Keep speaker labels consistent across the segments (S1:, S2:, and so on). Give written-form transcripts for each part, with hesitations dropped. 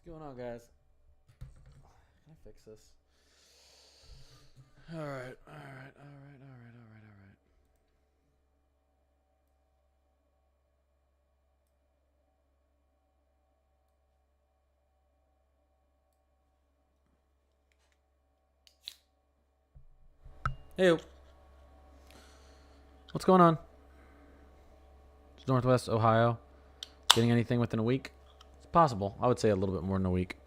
S1: What's going on, guys? Can I fix this? All right. Hey, what's going on? It's Northwest Ohio. Getting anything within a week? It's possible. I would say a little bit more than a week.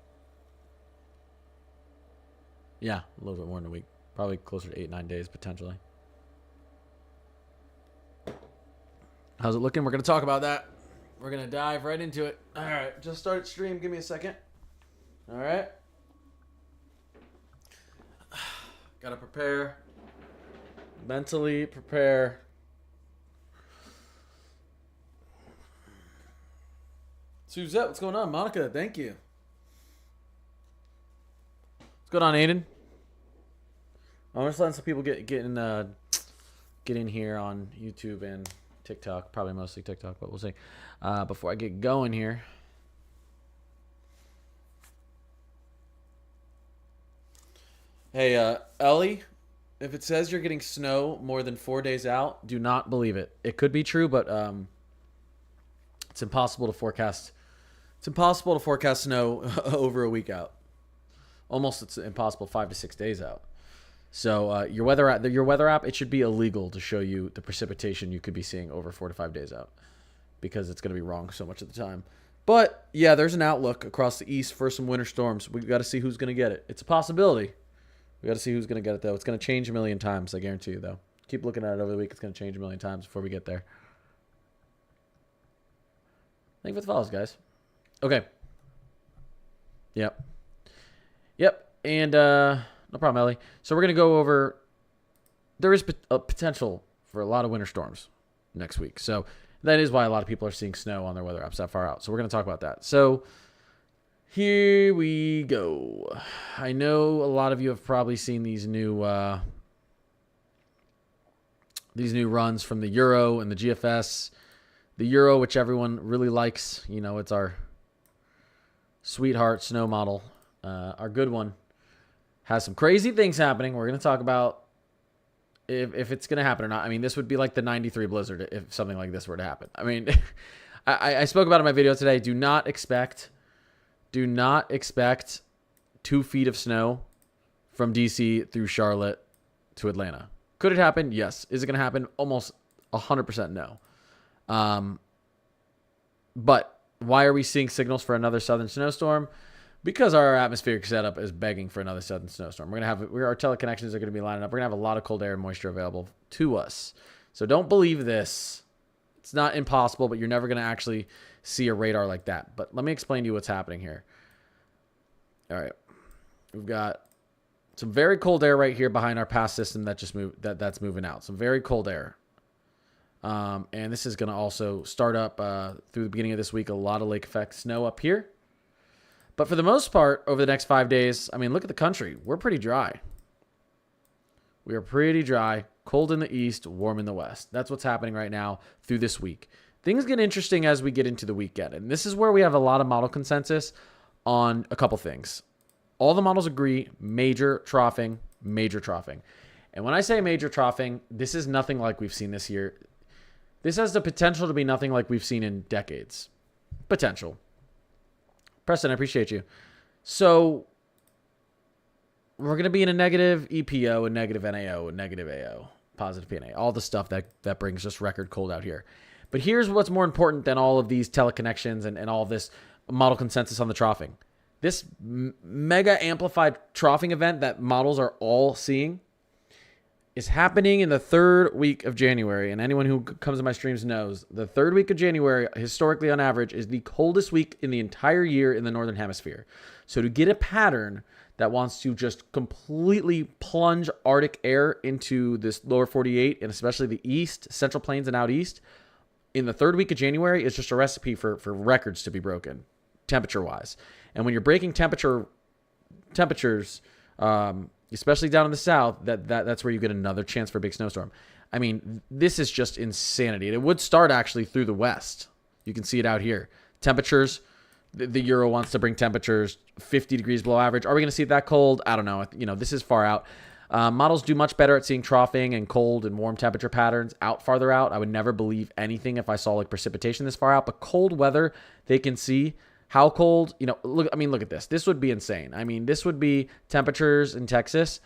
S1: Yeah, a little bit more than a week. Probably closer to 8-9 days, potentially. How's it looking? We're going to talk about that. We're going to dive right into it. All right, just started stream. Give me a second. All right. Got to prepare. Mentally prepare. Suzette, what's going on? Monica, thank you. What's going on, Aiden? I'm just letting some people get in here on YouTube and TikTok. Probably mostly TikTok, but we'll see. Before I get going here. Hey, Ellie, if it says you're getting snow more than 4 days out, do not believe it. It could be true, but it's impossible to forecast. It's impossible to forecast snow over a week out. Almost, it's impossible 5 to 6 days out. So your weather app, it should be illegal to show you the precipitation you could be seeing over 4 to 5 days out, because it's going to be wrong so much of the time. But yeah, there's an outlook across the east for some winter storms. We've got to see who's going to get it. It's a possibility. We got to see who's going to get it, though. It's going to change a million times, I guarantee you, though. Keep looking at it over the week. It's going to change a million times before we get there. Thank you for the follows, guys. Okay. Yep. And no problem, Ellie. So we're going to go over, there is a potential for a lot of winter storms next week. So that is why a lot of people are seeing snow on their weather apps that far out. So we're going to talk about that. So here we go. I know a lot of you have probably seen these new runs from the Euro and the GFS. The Euro, which everyone really likes. You know, it's our sweetheart snow model. Our good one has some crazy things happening. We're going to talk about if it's going to happen or not. I mean, this would be like the 93 blizzard if something like this were to happen. I mean, I spoke about it in my video today. Do not expect 2 feet of snow from DC through Charlotte to Atlanta. Could it happen? Yes. Is it going to happen? Almost 100% no. But why are we seeing signals for another southern snowstorm? Because our atmospheric setup is begging for another southern snowstorm. Our teleconnections are going to be lining up. We're going to have a lot of cold air and moisture available to us. So don't believe this. It's not impossible, but you're never going to actually see a radar like that. But let me explain to you what's happening here. All right. We've got some very cold air right here behind our pass system that just moved, that's moving out. Some very cold air. And this is going to also start up through the beginning of this week, a lot of lake effect snow up here. But for the most part, over the next 5 days, I mean, look at the country. We're pretty dry. We are pretty dry, cold in the east, warm in the west. That's what's happening right now through this week. Things get interesting as we get into the weekend. And this is where we have a lot of model consensus on a couple things. All the models agree, major troughing. And when I say major troughing, this is nothing like we've seen this year. This has the potential to be nothing like we've seen in decades. Potential. Preston, I appreciate you. So we're going to be in a negative EPO, a negative NAO, a negative AO, positive PNA, all the stuff that brings just record cold out here. But here's what's more important than all of these teleconnections and all of this model consensus on the troughing. This mega amplified troughing event that models are all seeing is happening in the third week of January. And anyone who comes to my streams knows the third week of January, historically on average, is the coldest week in the entire year in the Northern Hemisphere. So to get a pattern that wants to just completely plunge Arctic air into this lower 48 and especially the east, Central Plains and out east, in the third week of January is just a recipe for records to be broken, temperature-wise. And when you're breaking temperatures, especially down in the south, that's where you get another chance for a big snowstorm. I mean, this is just insanity. And it would start actually through the west. You can see it out here. Temperatures the Euro wants to bring temperatures 50 degrees below average. Are we going to see it that cold? I don't know. This is far out. Models do much better at seeing troughing and cold and warm temperature patterns out farther out. I would never believe anything if I saw like precipitation this far out, but cold weather, they can see how cold, look at this. This would be insane. This would be temperatures in Texas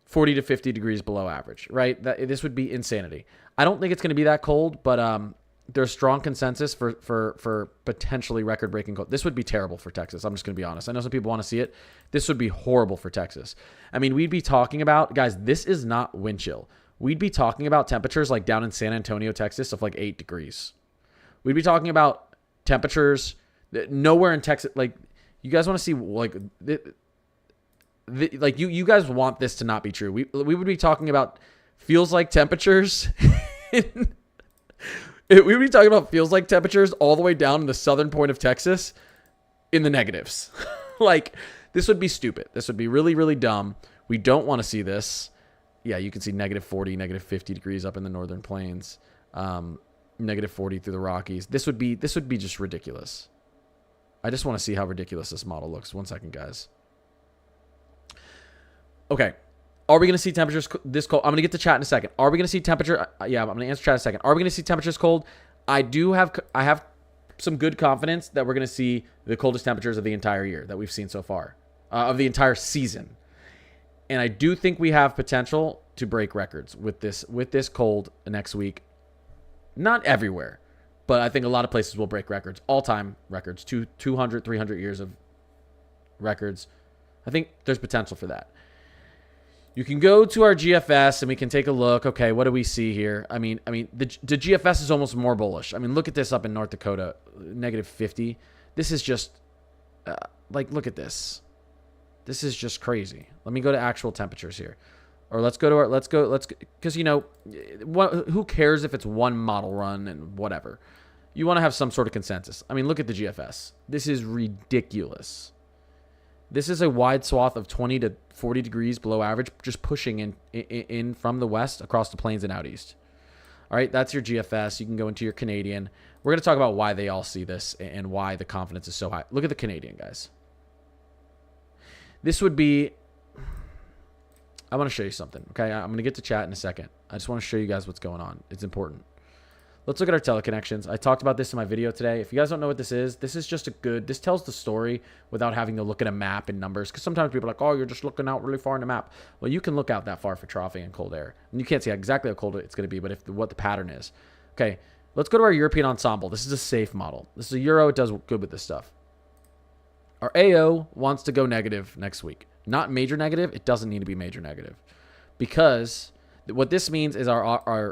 S1: 40 to 50 degrees below average, right? This would be insanity. I don't think it's going to be that cold, but there's strong consensus for potentially record-breaking cold. This would be terrible for Texas. I'm just going to be honest. I know some people want to see it. This would be horrible for Texas. We'd be talking about, guys, this is not wind chill. We'd be talking about temperatures like down in San Antonio, Texas of like 8 degrees. We'd be talking about temperatures nowhere in Texas. Like, you guys want to see, like, you guys want this to not be true. We would be talking about feels like temperatures. We would be talking about feels like temperatures all the way down in the southern point of Texas in the negatives. Like, this would be stupid. This would be really, really dumb. We don't want to see this. Yeah, you can see negative 40, negative 50 degrees up in the northern plains. Negative 40 through the Rockies. This would be just ridiculous. I just want to see how ridiculous this model looks. 1 second, guys. Okay. Are we going to see temperatures this cold? I'm going to get to chat in a second. Are we going to see temperature? Yeah, I'm going to answer chat in a second. Are we going to see temperatures cold? I have some good confidence that we're going to see the coldest temperatures of the entire year that we've seen so far, of the entire season. And I do think we have potential to break records with this cold next week. Not everywhere, but I think a lot of places will break records, all-time records, 200, 300 years of records. I think there's potential for that. You can go to our GFS and we can take a look. Okay, what do we see here? The GFS is almost more bullish. Look at this up in North Dakota, negative 50. This is just, look at this. This is just crazy. Let me go to actual temperatures here. Or let's go, because, who cares if it's one model run and whatever. You want to have some sort of consensus. Look at the GFS. This is ridiculous. This is a wide swath of 20 to 40 degrees below average, just pushing in from the west across the plains and out east. All right, that's your GFS. You can go into your Canadian. We're going to talk about why they all see this and why the confidence is so high. Look at the Canadian, guys. This would be... I want to show you something, okay? I'm going to get to chat in a second. I just want to show you guys what's going on. It's important. Let's look at our teleconnections. I talked about this in my video today. If you guys don't know what this is just this tells the story without having to look at a map and numbers. Because sometimes people are like, oh, you're just looking out really far in the map. Well, you can look out that far for troughing and cold air. And you can't see exactly how cold it's going to be, but what the pattern is. Okay, let's go to our European ensemble. This is a safe model. This is a Euro. It does good with this stuff. Our AO wants to go negative next week. Not major negative. It doesn't need to be major negative. Because what this means is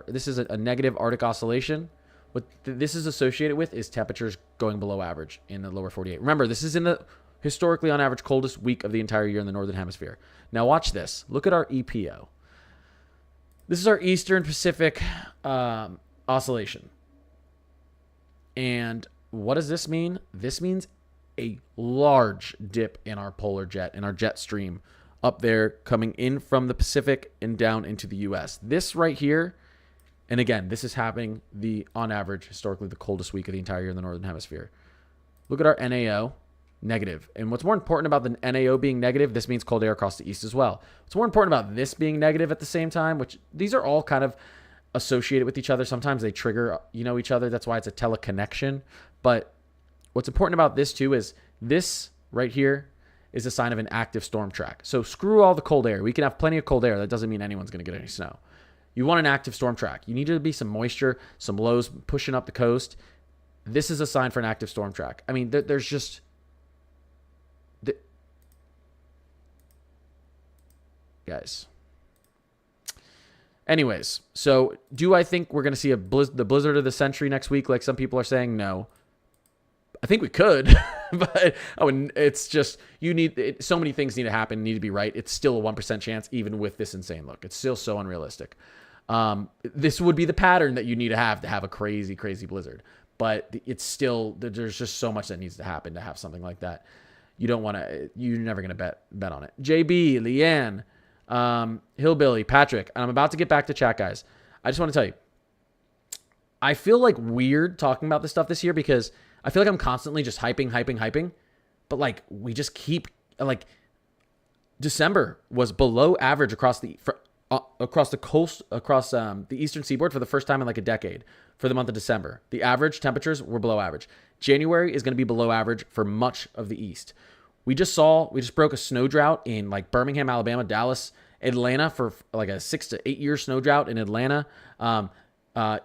S1: this is a negative Arctic oscillation. What this is associated with is temperatures going below average in the lower 48. Remember, this is in the historically on average coldest week of the entire year in the northern hemisphere. Now watch this. Look at our EPO. This is our Eastern Pacific oscillation. And what does this mean? This means a large dip in our polar jet, in our jet stream up there coming in from the Pacific and down into the U.S. This right here, and again, this is happening on average, historically the coldest week of the entire year in the northern hemisphere. Look at our NAO, negative. And what's more important about the NAO being negative, this means cold air across the east as well. What's more important about this being negative at the same time, which these are all kind of associated with each other. Sometimes they trigger, each other. That's why it's a teleconnection. But what's important about this too is this right here is a sign of an active storm track. So screw all the cold air. We can have plenty of cold air. That doesn't mean anyone's going to get any snow. You want an active storm track. You need to be some moisture, some lows pushing up the coast. This is a sign for an active storm track. There's just... Guys. Anyways, so do I think we're going to see the blizzard of the century next week like some people are saying? No. I think we could, but it's just, so many things need to happen, need to be right. It's still a 1% chance, even with this insane look. It's still so unrealistic. This would be the pattern that you need to have a crazy, crazy blizzard. But it's still, there's just so much that needs to happen to have something like that. You're never going to bet on it. JB, Leanne, Hillbilly, Patrick, and I'm about to get back to chat, guys. I just want to tell you, I feel like weird talking about this stuff this year because I feel like I'm constantly just hyping, but like we just keep like December was below average across the coast, across the eastern seaboard for the first time in like a decade for the month of December. The average temperatures were below average. January is going to be below average for much of the east. We just broke a snow drought in like Birmingham, Alabama, Dallas, Atlanta for like a 6 to 8 year snow drought in Atlanta.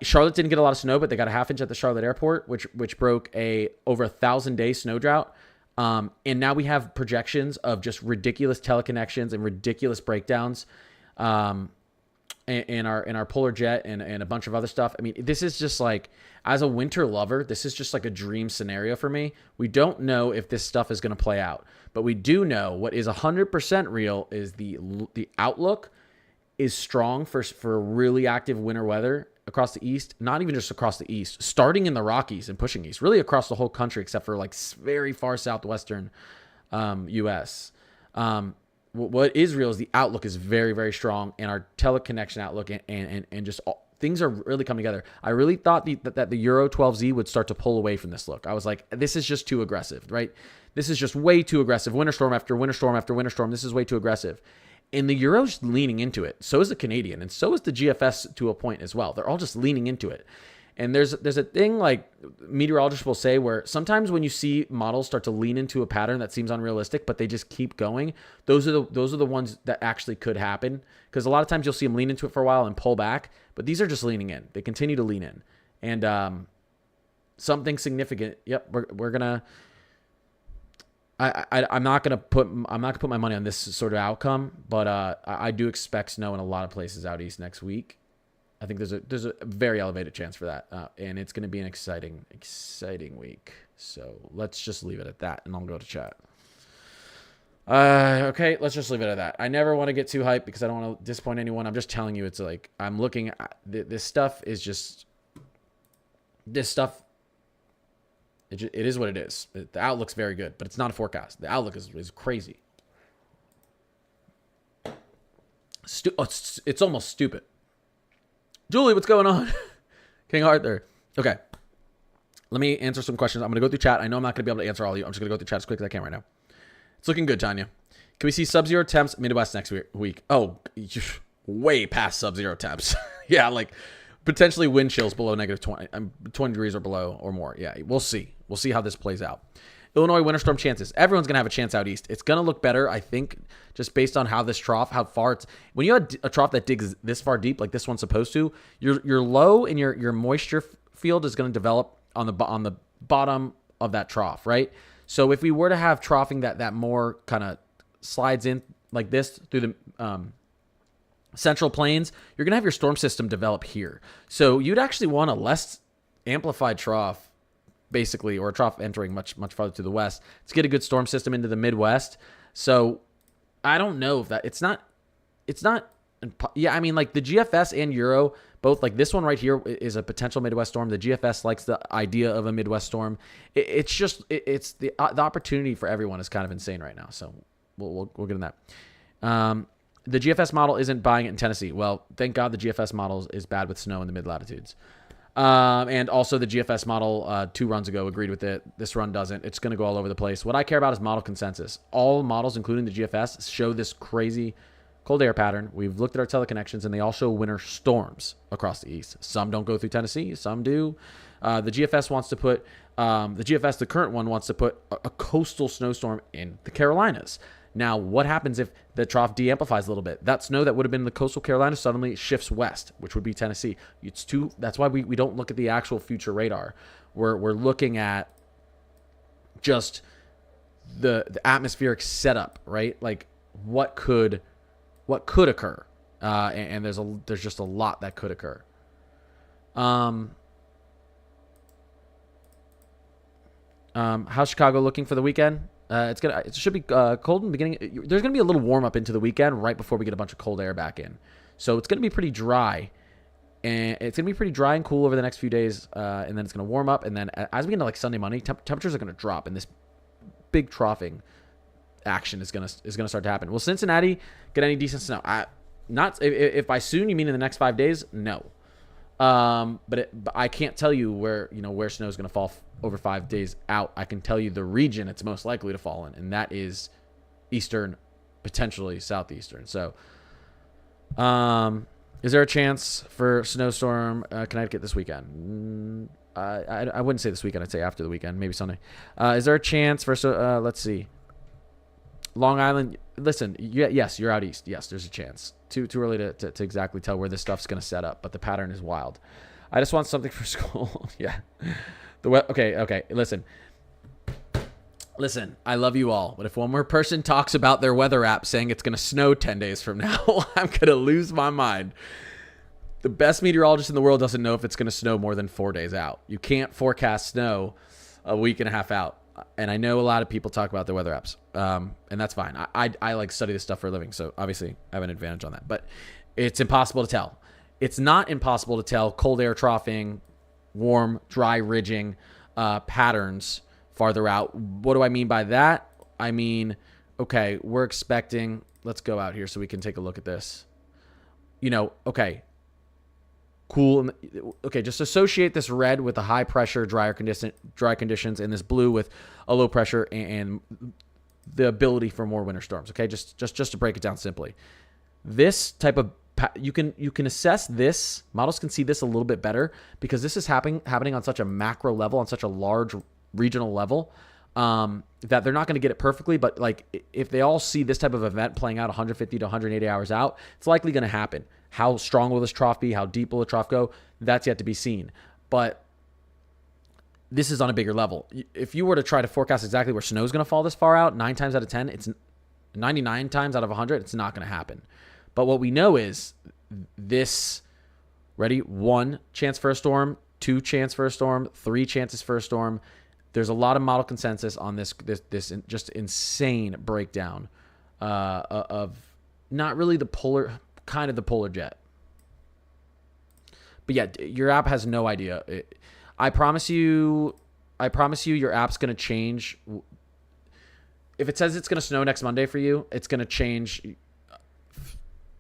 S1: Charlotte didn't get a lot of snow, but they got a half inch at the Charlotte airport, which broke a over 1,000-day snow drought. And now we have projections of just ridiculous teleconnections and ridiculous breakdowns in our polar jet and a bunch of other stuff. I mean, this is just like, as a winter lover, this is just like a dream scenario for me. We don't know if this stuff is going to play out, but we do know what is 100% real is the outlook is strong for really active winter weather across the east, not even just across the east, starting in the Rockies and pushing east, really across the whole country except for like very far southwestern U.S. What is real is the outlook is very, very strong, and our teleconnection outlook and just things are really coming together. I really thought that the Euro 12Z would start to pull away from this look. I was like, this is just too aggressive, right? This is just way too aggressive. Winter storm after winter storm after winter storm. This is way too aggressive. And the Euro's leaning into it. So is the Canadian, and so is the GFS to a point as well. They're all just leaning into it. And there's a thing like meteorologists will say where sometimes when you see models start to lean into a pattern that seems unrealistic, but they just keep going, those are the ones that actually could happen. Because a lot of times you'll see them lean into it for a while and pull back, but these are just leaning in. They continue to lean in, and something significant. Yep, we're gonna. I'm not gonna put my money on this sort of outcome, but I do expect snow in a lot of places out east next week. I think there's a very elevated chance for that, and it's going to be an exciting week. So let's just leave it at that, and I'll go to chat. Okay, let's just leave it at that. I never want to get too hyped because I don't want to disappoint anyone. I'm just telling you, it's like I'm looking at this stuff is just this stuff. It is what it is. The outlook's very good, but it's not a forecast. The outlook is crazy. It's almost stupid. Julie, what's going on? King Arthur. Okay. Let me answer some questions. I'm going to go through chat. I know I'm not going to be able to answer all of you. I'm just going to go through chat as quick as I can right now. It's looking good, Tanya. Can we see sub-zero temps Midwest next week? Oh, way past sub-zero temps. Yeah, like potentially wind chills below negative 20 degrees or below or more. Yeah, we'll see. We'll see how this plays out. Illinois winter storm chances. Everyone's going to have a chance out east. It's going to look better, I think, just based on how this trough, how far it's... When you have a trough that digs this far deep, like this one's supposed to, your low and your moisture field is going to develop on the bottom of that trough, right? So if we were to have troughing that more kind of slides in like this through the central plains, you're going to have your storm system develop here. So you'd actually want a less amplified trough, basically, or a trough entering much farther to the west to get a good storm system into the Midwest. So I don't know if that it's not. Yeah, I mean, like the GFS and Euro, both like this one right here is a potential Midwest storm. The GFS likes the idea of a Midwest storm. It's the opportunity for everyone is kind of insane right now. So we'll get in that. The GFS model isn't buying it in Tennessee. Well, thank God the GFS model is bad with snow in the mid latitudes. And also the GFS model 2 runs ago agreed with it. This run doesn't. It's going to go all over the place. What I care about is model consensus. All models, including the GFS, show this crazy cold air pattern. We've looked at our teleconnections, and they all show winter storms across the east. Some don't go through Tennessee. Some do. The GFS wants to put the current one wants to put a coastal snowstorm in the Carolinas. Now, what happens if the trough de-amplifies a little bit? That snow that would have been in the coastal Carolinas suddenly shifts west, which would be Tennessee. That's why we don't look at the actual future radar. We're looking at just the atmospheric setup, right? Like what could occur, and there's just a lot that could occur. How's Chicago looking for the weekend? It should be cold in the beginning. There's gonna be a little warm up into the weekend right before we get a bunch of cold air back in. So it's gonna be pretty dry, and it's gonna be pretty dry and cool over the next few days. And then it's gonna warm up, and then as we get into like Sunday, Monday, temperatures are gonna drop, and this big troughing action is gonna start to happen. Will Cincinnati get any decent snow? Not if by soon you mean in the next 5 days. No. But I can't tell you where snow is going to fall over 5 days out. I can tell you the region it's most likely to fall in, and that is eastern, potentially southeastern. So, is there a chance for snowstorm Connecticut this weekend? I wouldn't say this weekend. I'd say after the weekend, maybe Sunday. Is there a chance for let's see, Long Island? Listen, yes, you're out east. Yes, there's a chance. Too early to exactly tell where this stuff's going to set up, but the pattern is wild. I just want something for school. Yeah. Okay. Listen, I love you all, but if one more person talks about their weather app saying it's going to snow 10 days from now, I'm going to lose my mind. The best meteorologist in the world doesn't know if it's going to snow more than 4 days out. You can't forecast snow a week and a half out. And I know a lot of people talk about their weather apps, and that's fine. I like study this stuff for a living, so obviously I have an advantage on that. But it's impossible to tell. It's not impossible to tell cold air troughing, warm, dry ridging patterns farther out. What do I mean by that? I mean, okay, we're expecting, let's go out here so we can take a look at this. Okay, cool. Okay, just associate this red with the high pressure, dry conditions, and this blue with a low pressure and the ability for more winter storms. Okay, just to break it down simply, this type of you can assess this. Models can see this a little bit better because this is happening on such a macro level, on such a large regional level, that they're not going to get it perfectly. But like if they all see this type of event playing out 150 to 180 hours out, it's likely going to happen. How strong will this trough be? How deep will the trough go? That's yet to be seen. But this is on a bigger level. If you were to try to forecast exactly where snow is going to fall this far out, 9 times out of 10, it's 99 times out of 100, it's not going to happen. But what we know is this, ready? 1 chance for a storm, 2 chance for a storm, 3 chances for a storm. There's a lot of model consensus on this just insane breakdown of not really the polar, kind of the polar jet. But yeah, your app has no idea. I promise you your app's going to change. If it says it's going to snow next Monday for you, it's going to change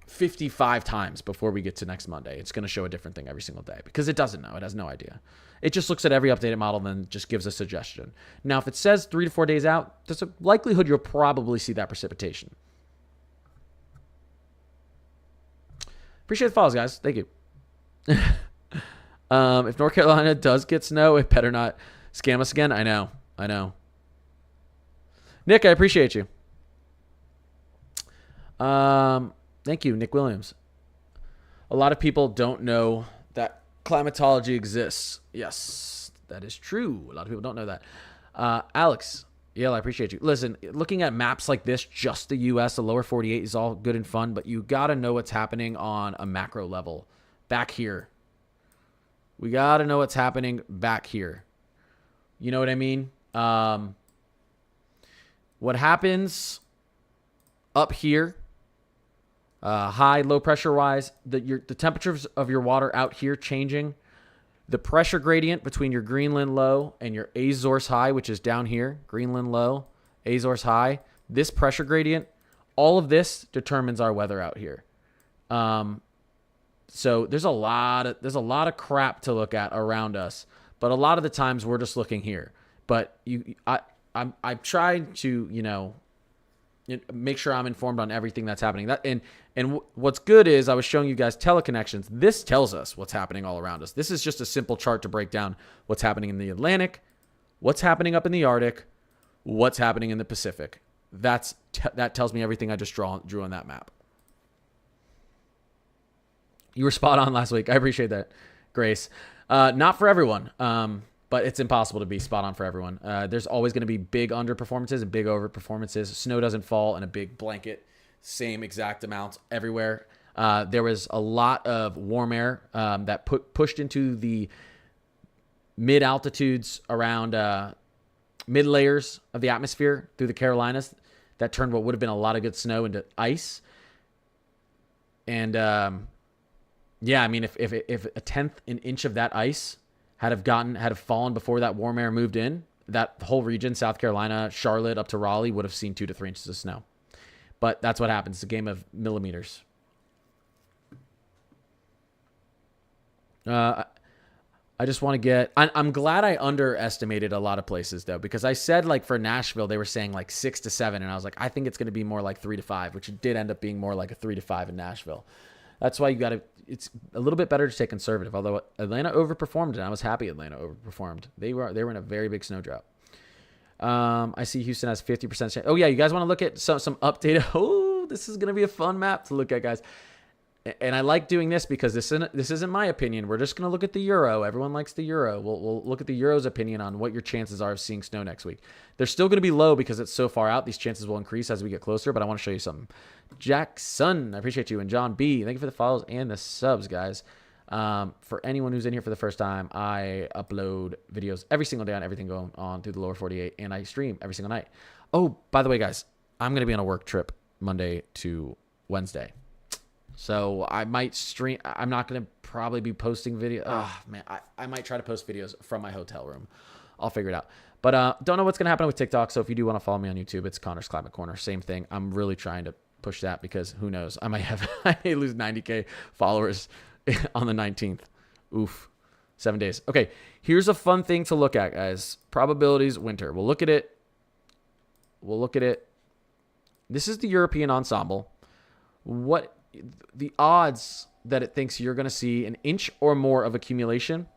S1: 55 times before we get to next Monday. It's going to show a different thing every single day because it doesn't know. It has no idea. It just looks at every updated model and then just gives a suggestion. Now, if it says 3 to 4 days out, there's a likelihood you'll probably see that precipitation. Appreciate the follows, guys. Thank you. If North Carolina does get snow, it better not scam us again. I know. Nick, I appreciate you. Thank you, Nick Williams. A lot of people don't know that climatology exists. Yes, that is true. A lot of people don't know that. Alex, yeah, I appreciate you. Listen, looking at maps like this, just the U.S., the lower 48 is all good and fun, but you got to know what's happening on a macro level back here. We got to know what's happening back here. You know what I mean? What happens up here, high, low pressure wise, the temperatures of your water out here changing, the pressure gradient between your Greenland low and your Azores high, which is down here, Greenland low, Azores high, this pressure gradient, all of this determines our weather out here. So there's a lot of crap to look at around us, but a lot of the times we're just looking here. But I'm trying to, make sure I'm informed on everything that's happening. And what's good is I was showing you guys teleconnections. This tells us what's happening all around us. This is just a simple chart to break down what's happening in the Atlantic, what's happening up in the Arctic, what's happening in the Pacific. That tells me everything I just drew on that map. You were spot on last week. I appreciate that, Grace. Not for everyone, but it's impossible to be spot on for everyone. There's always going to be big underperformances and big overperformances. Snow doesn't fall in a big blanket, same exact amounts everywhere. There was a lot of warm air that pushed into the mid-altitudes around mid layers of the atmosphere through the Carolinas that turned what would have been a lot of good snow into ice. And yeah, I mean, if a tenth an inch of that ice had fallen before that warm air moved in, that whole region, South Carolina, Charlotte, up to Raleigh, would have seen 2 to 3 inches of snow. But that's what happens. It's a game of millimeters. I just want to get. I'm glad I underestimated a lot of places though, because I said like for Nashville they were saying like 6 to 7, and I was like, I think it's going to be more like 3 to 5, which it did end up being more like a 3 to 5 in Nashville. That's why you got to. It's a little bit better to stay conservative. Although Atlanta overperformed, and I was happy Atlanta overperformed. They were in a very big snow drought. I see Houston has 50% chance. Oh yeah, you guys want to look at some updated. Oh, this is going to be a fun map to look at, guys. And I like doing this because this isn't my opinion. We're just going to look at the Euro. Everyone likes the Euro. We'll look at the Euro's opinion on what your chances are of seeing snow next week. They're still going to be low because it's so far out. These chances will increase as we get closer, but I want to show you something. Jackson, I appreciate you. And John B, thank you for the follows and the subs, guys. For anyone who's in here for the first time, I upload videos every single day on everything going on through the lower 48, and I stream every single night. Oh, by the way, guys, I'm going to be on a work trip Monday to Wednesday. So I might stream. I'm not going to probably be posting video. Oh, man, I might try to post videos from my hotel room. I'll figure it out. But don't know what's going to happen with TikTok. So if you do want to follow me on YouTube, it's Connor's Climate Corner. Same thing. I'm really trying to push that because who knows? I may lose 90K followers on the 19th. Oof. 7 days. Okay. Here's a fun thing to look at, guys. Probabilities winter. We'll look at it. This is the European ensemble. What the odds that it thinks you're going to see an inch or more of accumulation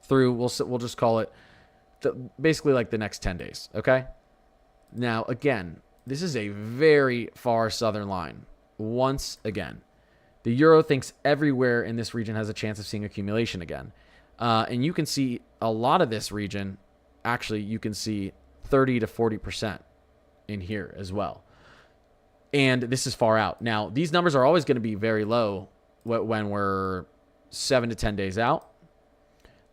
S1: through, we'll just call it basically like the next 10 days. Okay. Now, again, this is a very far southern line. Once again, the Euro thinks everywhere in this region has a chance of seeing accumulation again. And you can see a lot of this region, actually, you can see 30 to 40% in here as well. And this is far out. Now, these numbers are always going to be very low when we're 7 to 10 days out.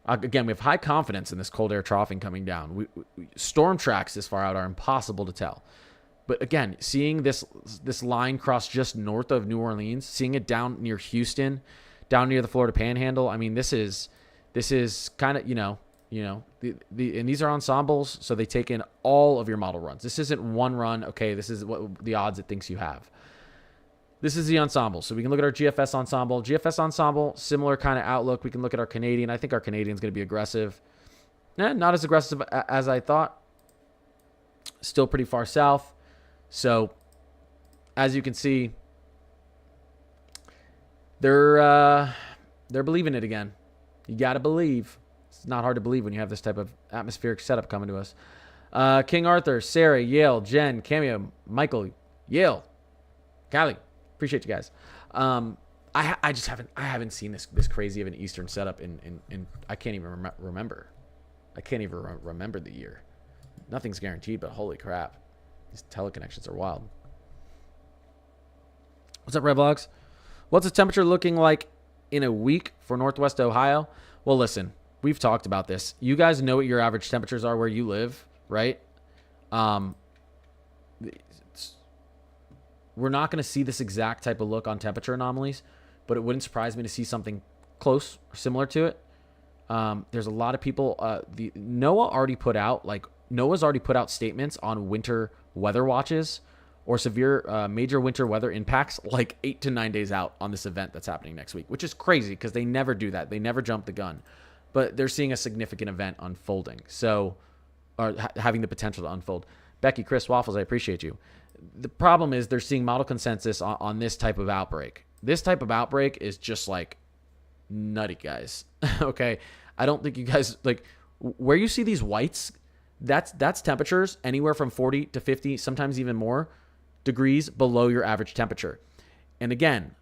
S1: Again, we have high confidence in this cold air troughing coming down. Storm tracks this far out are impossible to tell. But again, seeing this line cross just north of New Orleans, seeing it down near Houston, down near the Florida Panhandle. I mean, this is kind of, and these are ensembles, so they take in all of your model runs. This isn't one run. Okay, this is what the odds it thinks you have. This is the ensemble. So we can look at our GFS ensemble. GFS ensemble, similar kind of outlook. We can look at our Canadian. I think our Canadian's going to be aggressive. Not as aggressive as I thought. Still pretty far south. So, as you can see, they're believing it again. You got to believe. It's not hard to believe when you have this type of atmospheric setup coming to us. King Arthur, Sarah, Yale, Jen, Cameo, Michael, Yale, Callie. Appreciate you guys. I just haven't seen this crazy of an Eastern setup in I can't even remember. I can't even remember the year. Nothing's guaranteed, but holy crap. These teleconnections are wild. What's up, Revlogs? What's the temperature looking like in a week for Northwest Ohio? Well, listen, we've talked about this. You guys know what your average temperatures are where you live, right? We're not going to see this exact type of look on temperature anomalies, but it wouldn't surprise me to see something close or similar to it. There's a lot of people. NOAA's already put out statements on winter weather watches or severe major winter weather impacts like 8 to 9 days out on this event that's happening next week, which is crazy because they never do that. They never jump the gun, but they're seeing a significant event unfolding. So, or having the potential to unfold. Becky, Chris, Waffles, I appreciate you. The problem is they're seeing model consensus on this type of outbreak. This type of outbreak is just like nutty, guys. Okay. I don't think you guys like where you see these whites. That's temperatures anywhere from 40 to 50, sometimes even more degrees below your average temperature. And again,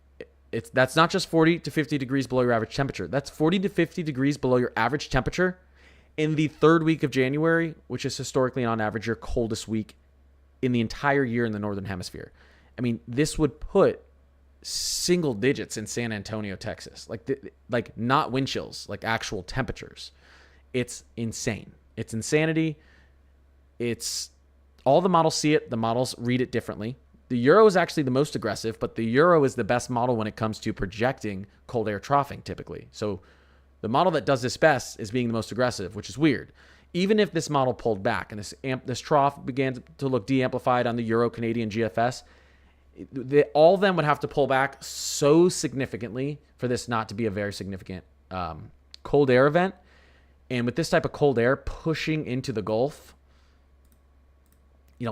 S1: that's not just 40 to 50 degrees below your average temperature. That's 40 to 50 degrees below your average temperature in the third week of January, which is historically on average your coldest week in the entire year in the Northern Hemisphere. I mean, this would put single digits in San Antonio, Texas. Like not wind chills, like actual temperatures. It's insane. It's insanity. It's all the models see it. The models read it differently. The Euro is actually the most aggressive, but the Euro is the best model when it comes to projecting cold air troughing typically. So the model that does this best is being the most aggressive, which is weird. Even if this model pulled back and this trough began to look de-amplified on the Euro Canadian GFS, all of them would have to pull back so significantly for this not to be a very significant cold air event. And with this type of cold air pushing into the Gulf,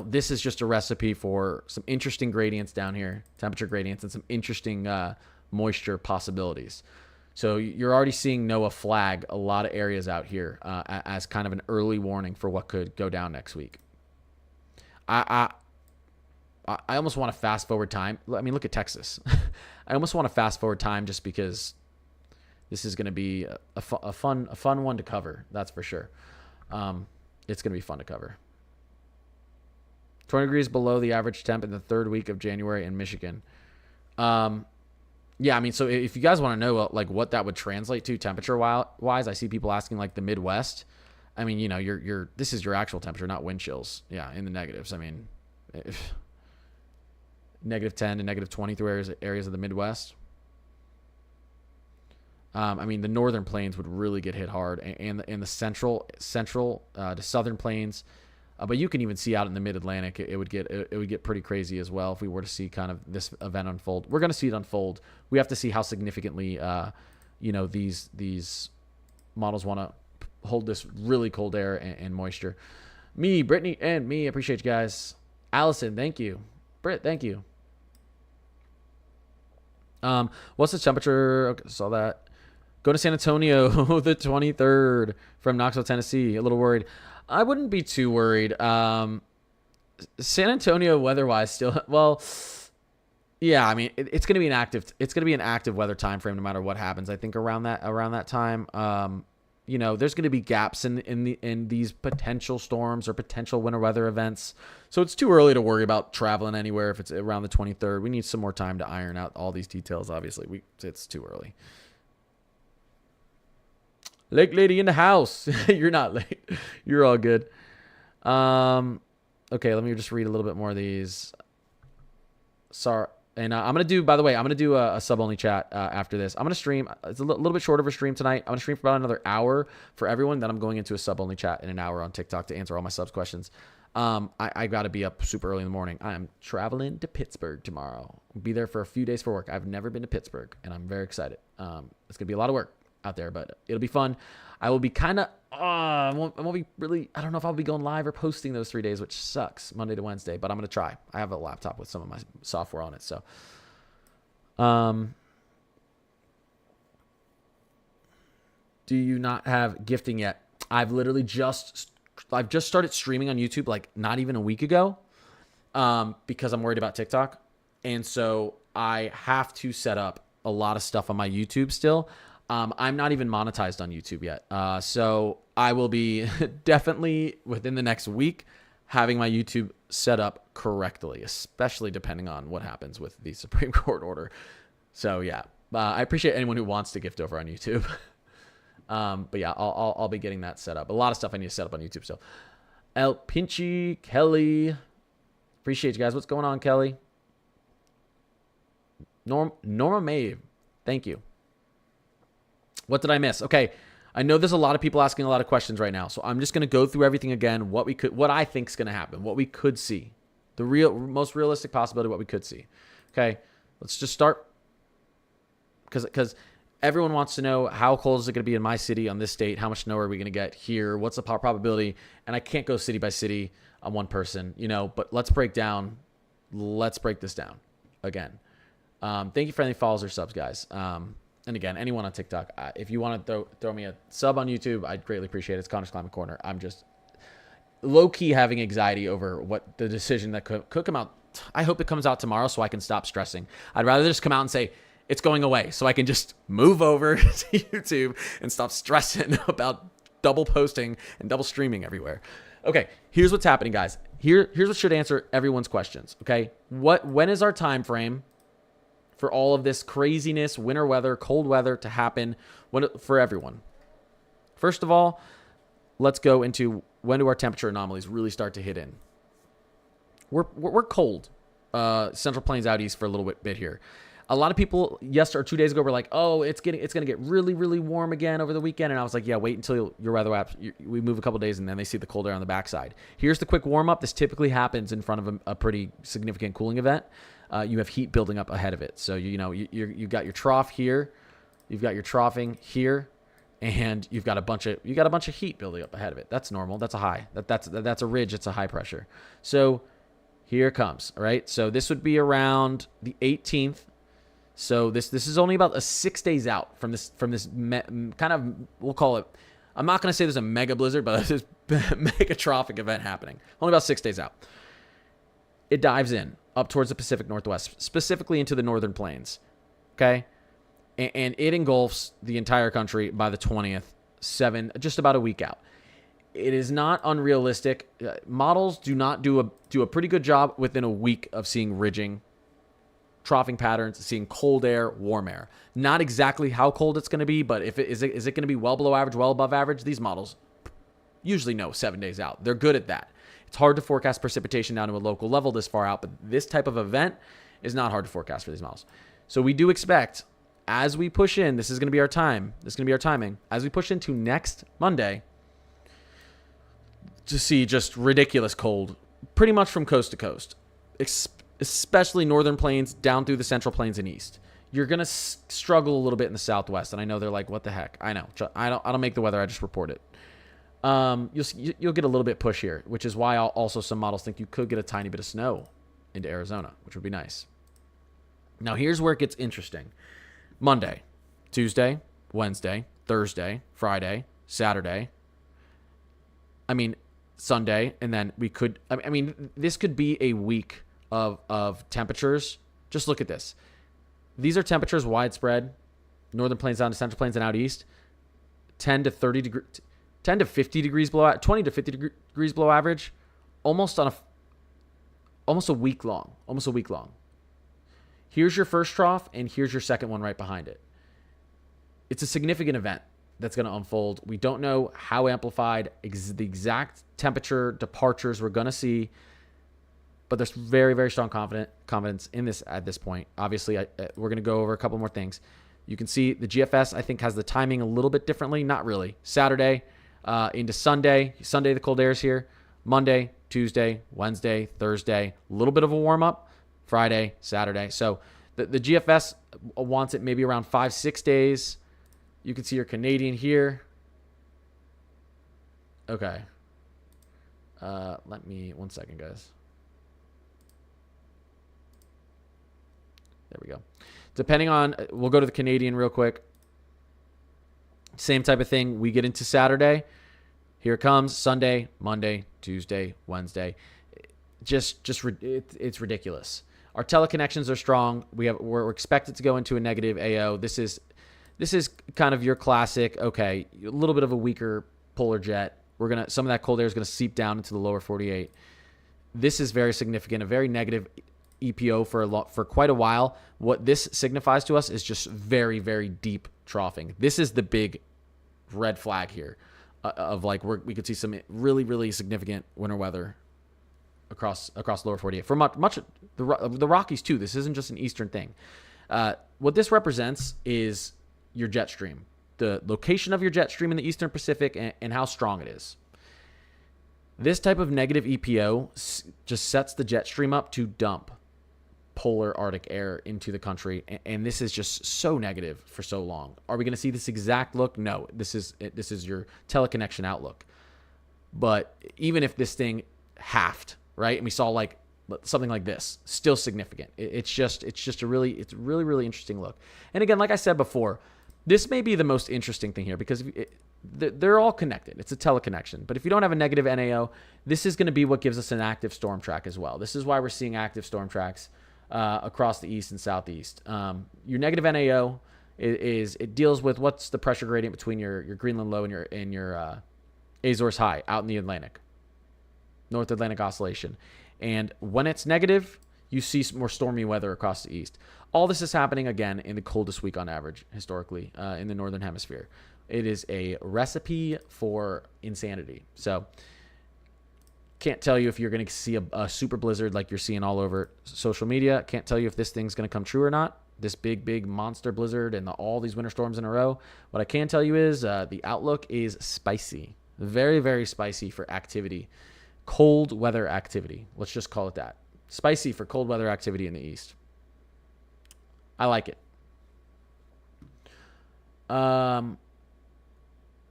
S1: this is just a recipe for some interesting gradients down here, temperature gradients, and some interesting moisture possibilities. So you're already seeing NOAA flag a lot of areas out here as kind of an early warning for what could go down next week. I almost want to fast forward time. I mean, look at Texas. I almost want to fast forward time just because this is going to be a fun one to cover. That's for sure. It's going to be fun to cover. 20 degrees below the average temp in the third week of January in Michigan. Yeah, I mean, so if you guys want to know like what that would translate to temperature wise, I see people asking like the Midwest. I mean, this is your actual temperature, not wind chills. Yeah, in the negatives. I mean, -10 to -20 through areas of the Midwest. I mean, the northern plains would really get hit hard, and the central to southern plains. But you can even see out in the mid-Atlantic, it would get pretty crazy as well if we were to see kind of this event unfold. We're going to see it unfold. We have to see how significantly, these models want to hold this really cold air and moisture. Me, Brittany, and me, appreciate you guys. Allison, thank you. Britt, thank you. What's the temperature? Okay, saw that. Go to San Antonio the 23rd from Knoxville, Tennessee. A little worried. I wouldn't be too worried. San Antonio weather-wise still, well, yeah, I mean, it's going to be an active weather time frame no matter what happens. I think around that time, there's going to be gaps in these potential storms or potential winter weather events. So it's too early to worry about traveling anywhere if it's around the 23rd. We need some more time to iron out all these details. Obviously, it's too early. Lake Lady in the house. You're not late. You're all good. Okay, let me just read a little bit more of these. Sorry. And I'm going to do a sub-only chat after this. I'm going to stream. It's a little bit short of a stream tonight. I'm going to stream for about another hour for everyone. Then I'm going into a sub-only chat in an hour on TikTok to answer all my subs questions. I got to be up super early in the morning. I'm traveling to Pittsburgh tomorrow. I'll be there for a few days for work. I've never been to Pittsburgh, and I'm very excited. It's going to be a lot of work out there, but it'll be fun. I will be kind of, I won't be really, I don't know if I'll be going live or posting those 3 days, which sucks, Monday to Wednesday, but I'm going to try. I have a laptop with some of my software on it. So, do you not have gifting yet? I've literally just started streaming on YouTube, like not even a week ago, because I'm worried about TikTok. And so I have to set up a lot of stuff on my YouTube still. I'm not even monetized on YouTube yet. So I will be definitely within the next week having my YouTube set up correctly, especially depending on what happens with the Supreme Court order. So yeah, I appreciate anyone who wants to gift over on YouTube. But yeah, I'll be getting that set up. A lot of stuff I need to set up on YouTube still. El Pinchy, Kelly. Appreciate you guys. What's going on, Kelly? Norma Maeve. Thank you. What did I miss? Okay, I know there's a lot of people asking a lot of questions right now, so I'm just going to go through everything again, what I think is going to happen, what we could see, the most realistic possibility, what we could see. Okay, let's just start, because everyone wants to know how cold is it going to be in my city on this date, how much snow are we going to get here, what's the probability, and I can't go city by city on one person, but let's break this down again. Thank you for any follows or subs, guys. And again, anyone on TikTok, if you want to throw me a sub on YouTube, I'd greatly appreciate it. It's Connor's Climate Corner. I'm just low-key having anxiety over what the decision that could come out. I hope it comes out tomorrow so I can stop stressing. I'd rather just come out and say, it's going away, so I can just move over to YouTube and stop stressing about double posting and double streaming everywhere. Okay, here's what's happening, guys. Here's what should answer everyone's questions, okay? When is our time frame for all of this craziness, winter weather, cold weather to happen for everyone? First of all, let's go into when do our temperature anomalies really start to hit in. We're cold, Central Plains out east for a little bit here. A lot of people 2 days ago were like, oh, it's going to get really, really warm again over the weekend. And I was like, yeah, wait until your weather app, we move a couple days and then they see the cold air on the backside. Here's the quick warm up. This typically happens in front of a pretty significant cooling event. you have heat building up ahead of it. So, you've got your trough here, you've got your troughing here, and you've got a bunch of heat building up ahead of it. That's normal. That's a high. That's a ridge. It's a high pressure. So here it comes. All right. So this would be around the 18th. So this is only about 6 days out from this kind of, we'll call it, I'm not going to say there's a mega blizzard, but there's a mega trophic event happening. Only about 6 days out. It dives in up towards the Pacific Northwest, specifically into the northern plains. Okay. And it engulfs the entire country by the 20th, just about a week out. It is not unrealistic. Models do not do a pretty good job within a week of seeing ridging, troughing patterns, seeing cold air, warm air. Not exactly how cold it's going to be, but is it going to be well below average, well above average? These models usually know 7 days out. They're good at that. It's hard to forecast precipitation down to a local level this far out, but this type of event is not hard to forecast for these models. So we do expect, as we push in, this is going to be our time. This is going to be our timing. As we push into next Monday, to see just ridiculous cold, pretty much from coast to coast, especially northern plains down through the central plains and east. You're going to struggle a little bit in the southwest, and I know they're like, what the heck? I know. I don't make the weather. I just report it. You'll get a little bit push here, which is why also some models think you could get a tiny bit of snow into Arizona, which would be nice. Now, here's where it gets interesting. Monday, Tuesday, Wednesday, Thursday, Friday, Saturday. Sunday, and then we could. This could be a week of temperatures. Just look at this. These are temperatures widespread, northern plains down to central plains and out east. 10 to 50 degrees below, 20 to 50 degrees below average, almost a week long. Here's your first trough, and here's your second one right behind it. It's a significant event that's going to unfold. We don't know how amplified the exact temperature departures we're going to see, but there's very, very strong confidence in this at this point. Obviously, we're going to go over a couple more things. You can see the GFS, I think, has the timing a little bit differently. Not really. Saturday into Sunday. Sunday, the cold air is here. Monday, Tuesday, Wednesday, Thursday, a little bit of a warm-up. Friday, Saturday. So the GFS wants it maybe around 5-6 days. You can see your Canadian here. Okay. Let me, 1 second, guys. There we go. Depending on, we'll go to the Canadian real quick. Same type of thing. We get into Saturday. Here it comes. Sunday, Monday, Tuesday, Wednesday. It's ridiculous. Our teleconnections are strong. We're expected to go into a negative AO. This is kind of your classic. Okay, a little bit of a weaker polar jet. Some of that cold air is gonna seep down into the lower 48. This is very significant. A very negative EPO for quite a while. What this signifies to us is just very, very deep troughing. This is the big red flag here of like we could see some really, really significant winter weather across lower 48 for much the Rockies too. This isn't just an eastern thing. What this represents is your jet stream, the location of your jet stream in the eastern Pacific, and how strong it is. This type of negative EPO just sets the jet stream up to dump polar Arctic air into the country, and this is just so negative for so long. Are we going to see this exact look? No. This is your teleconnection outlook. But even if this thing halved, right, and we saw like something like this, still significant. It's a really interesting look. And again, like I said before, this may be the most interesting thing here because they're all connected. It's a teleconnection. But if you don't have a negative NAO, this is going to be what gives us an active storm track as well. This is why we're seeing active storm tracks across the east and southeast. Your negative NAO it deals with what's the pressure gradient between your Greenland low and your Azores high out in the Atlantic, North Atlantic Oscillation. And when it's negative, you see more stormy weather across the east. All this is happening, again, in the coldest week on average, historically, in the northern hemisphere. It is a recipe for insanity. So can't tell you if you're going to see a super blizzard like you're seeing all over social media. Can't tell you if this thing's going to come true or not, this big monster blizzard and all these winter storms in a row. What I can tell you is the outlook is spicy. Very, very spicy for activity. Cold weather activity. Let's just call it that. Spicy for cold weather activity in the east. I like it.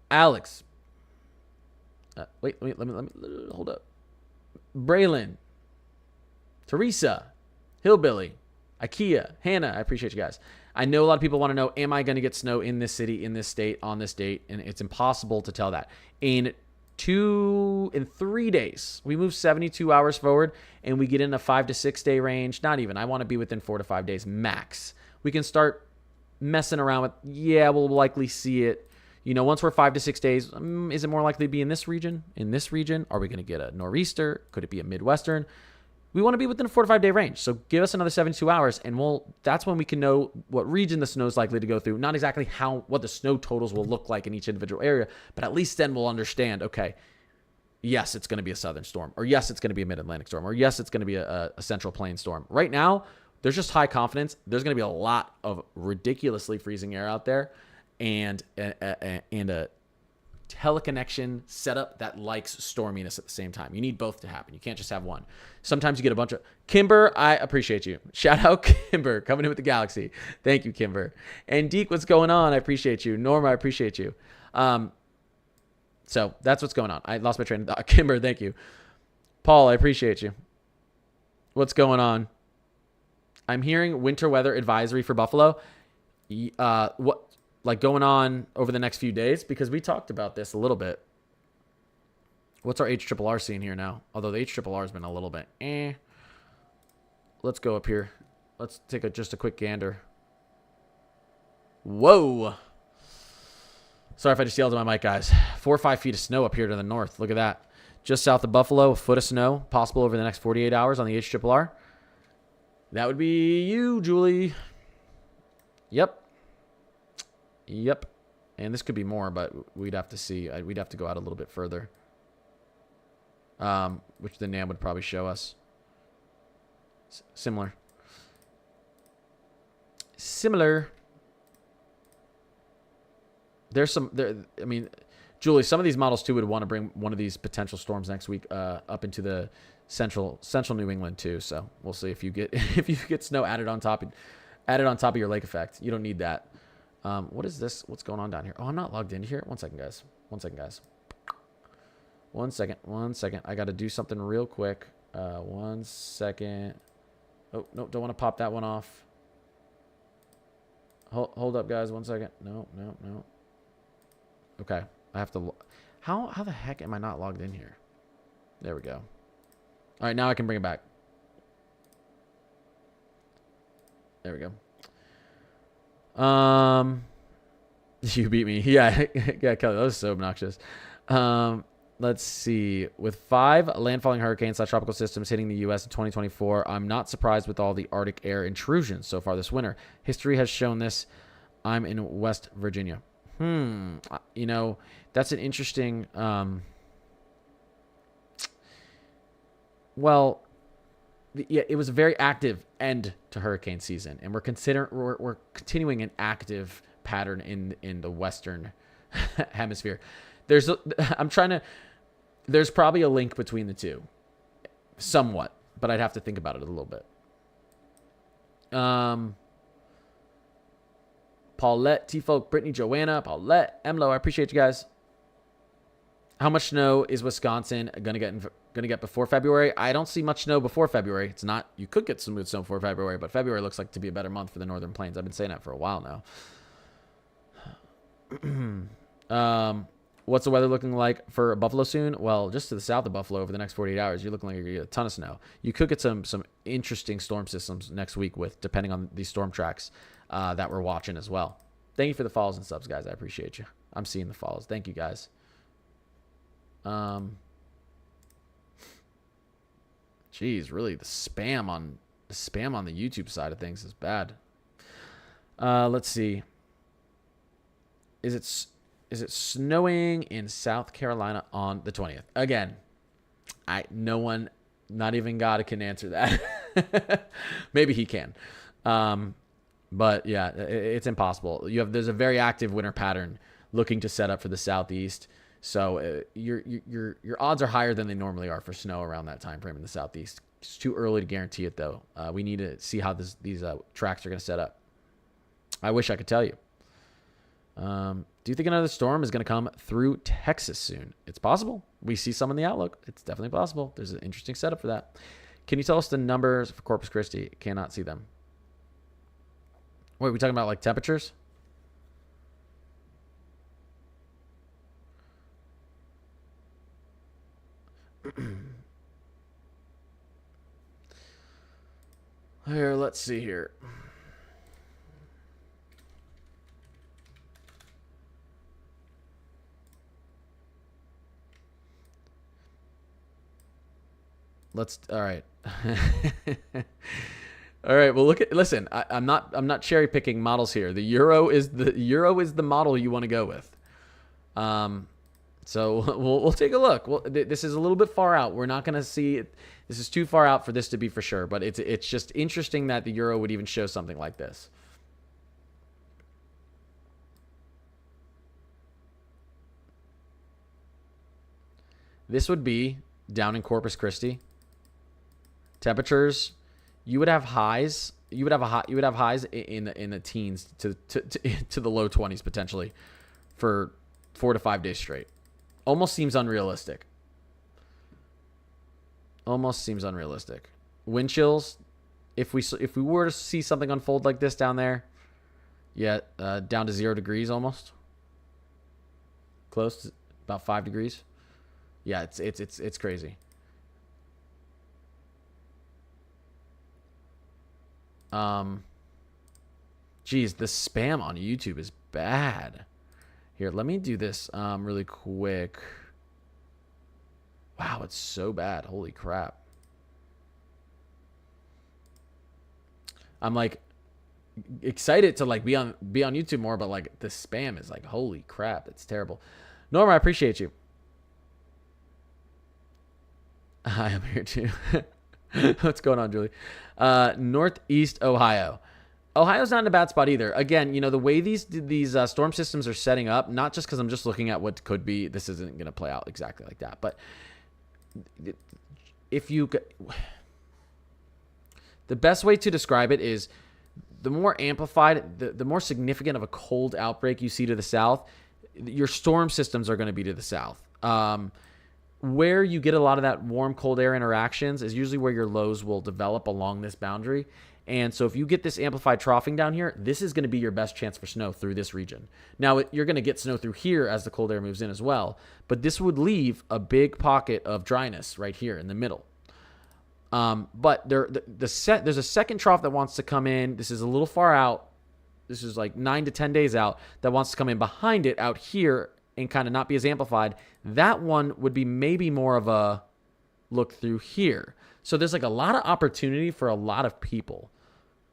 S1: Alex. Wait, let me hold up. Braylon. Teresa. Hillbilly. IKEA. Hannah. I appreciate you guys. I know a lot of people want to know, am I going to get snow in this city, in this state, on this date? And it's impossible to tell that. In 3 days, we move 72 hours forward and we get in a 5 to 6 day range. Not even. I want to be within 4 to 5 days max. We can start messing around with, we'll likely see it. Once we're 5 to 6 days, is it more likely to be in this region? In this region? Are we going to get a nor'easter? Could it be a Midwestern? We want to be within a 4 to 5 day range. So give us another 72 hours and that's when we can know what region the snow is likely to go through. Not exactly what the snow totals will look like in each individual area, but at least then we'll understand, okay, yes, it's going to be a southern storm, or yes, it's going to be a mid-Atlantic storm, or yes, it's going to be a central plain storm. Right now, there's just high confidence. There's going to be a lot of ridiculously freezing air out there and a teleconnection setup that likes storminess at the same time. You need both to happen. You can't just have one. Sometimes you get a bunch of... Kimber, I appreciate you. Shout out Kimber, coming in with the galaxy. Thank you, Kimber. And Deke, what's going on? I appreciate you. Norma, I appreciate you. So that's what's going on. I lost my train of thought. Kimber, thank you. Paul, I appreciate you. What's going on? I'm hearing winter weather advisory for Buffalo. What going on over the next few days? Because we talked about this a little bit. What's our HRRR seeing here now? Although the HRRR has been a little bit Let's go up here. Let's take just a quick gander. Whoa. Sorry if I just yelled at my mic, guys. 4 or 5 feet of snow up here to the north. Look at that. Just south of Buffalo, a foot of snow possible over the next 48 hours on the HRRR. That would be you, Julie. Yep. And this could be more, but we'd have to see. We'd have to go out a little bit further. Which the NAM would probably show us. Similar. There's some there. I mean, Julie, some of these models too would want to bring one of these potential storms next week up into the central New England too. So we'll see if you get snow added on top of your lake effect. You don't need that. What is this? What's going on down here? Oh, I'm not logged in here. One second, guys. One second. I got to do something real quick. 1 second. Oh, no, don't want to pop that one off. Hold up, guys. 1 second. No. Okay. I have to... How the heck am I not logged in here? There we go. All right, now I can bring it back. There we go. You beat me. Yeah, Kelly, that was so obnoxious. Let's see. With 5 landfalling hurricanes/tropical systems hitting the U.S. in 2024, I'm not surprised with all the Arctic air intrusions so far this winter. History has shown this. I'm in West Virginia. That's an interesting... it was a very active end to hurricane season, and we're continuing an active pattern in the Western hemisphere. There's probably a link between the two, somewhat, but I'd have to think about it a little bit. Paulette, T-Folk, Brittany, Joanna, Paulette, Emlo, I appreciate you guys. How much snow is Wisconsin gonna get before February? I don't see much snow before February. It's not. You could get some good snow before February, but February looks like to be a better month for the Northern Plains. I've been saying that for a while now. What's the weather looking like for Buffalo soon? Well, just to the south of Buffalo over the next 48 hours, you're looking like you're gonna get a ton of snow. You could get some interesting storm systems next week depending on these storm tracks that we're watching as well. Thank you for the follows and subs, guys. I appreciate you. I'm seeing the follows. Thank you, guys. Geez, really the spam on the YouTube side of things is bad. Let's see. Is it snowing in South Carolina on the 20th? Again, no one, not even God can answer that. Maybe he can. But yeah, it's impossible. There's a very active winter pattern looking to set up for the Southeast. So your odds are higher than they normally are for snow around that time frame in the Southeast. It's too early to guarantee it, though. We need to see how these tracks are going to set up. I wish I could tell you. Do you think another storm is going to come through Texas soon? It's possible. We see some in the outlook. It's definitely possible. There's an interesting setup for that. Can you tell us the numbers for Corpus Christi? Cannot see them. Wait, are we talking about like temperatures? Here, let's see here. All right. All right. Well, listen, I'm not cherry picking models here. The Euro is the model you want to go with. So we'll take a look. Well, this is a little bit far out. We're not going to see it. This is too far out for this to be for sure, but it's just interesting that the Euro would even show something like this. This would be down in Corpus Christi. Temperatures, you would have highs. You would have highs in the teens to the low 20s potentially for 4 to 5 days straight. Almost seems unrealistic. Wind chills, if we were to see something unfold like this down there, yeah, down to 0 degrees almost. Close to about 5 degrees. Yeah, it's crazy. Geez, the spam on YouTube is bad. Here, let me do this really quick. Wow, it's so bad. Holy crap. I'm like excited to like be on YouTube more, but like the spam is like, holy crap, it's terrible. Norma, I appreciate you. I am here too. What's going on, Julie? Northeast Ohio. Ohio's not in a bad spot either. Again, the way these storm systems are setting up, not just because I'm just looking at what could be, this isn't going to play out exactly like that. But the best way to describe it is the more amplified, the more significant of a cold outbreak you see to the south, your storm systems are going to be to the south. Where you get a lot of that warm, cold air interactions is usually where your lows will develop along this boundary. And so if you get this amplified troughing down here, this is going to be your best chance for snow through this region. Now, you're going to get snow through here as the cold air moves in as well, but this would leave a big pocket of dryness right here in the middle. But there's a second trough that wants to come in. This is a little far out. This is like 9 to 10 days out that wants to come in behind it out here and kind of not be as amplified. That one would be maybe more of a look through here. So there's like a lot of opportunity for a lot of people.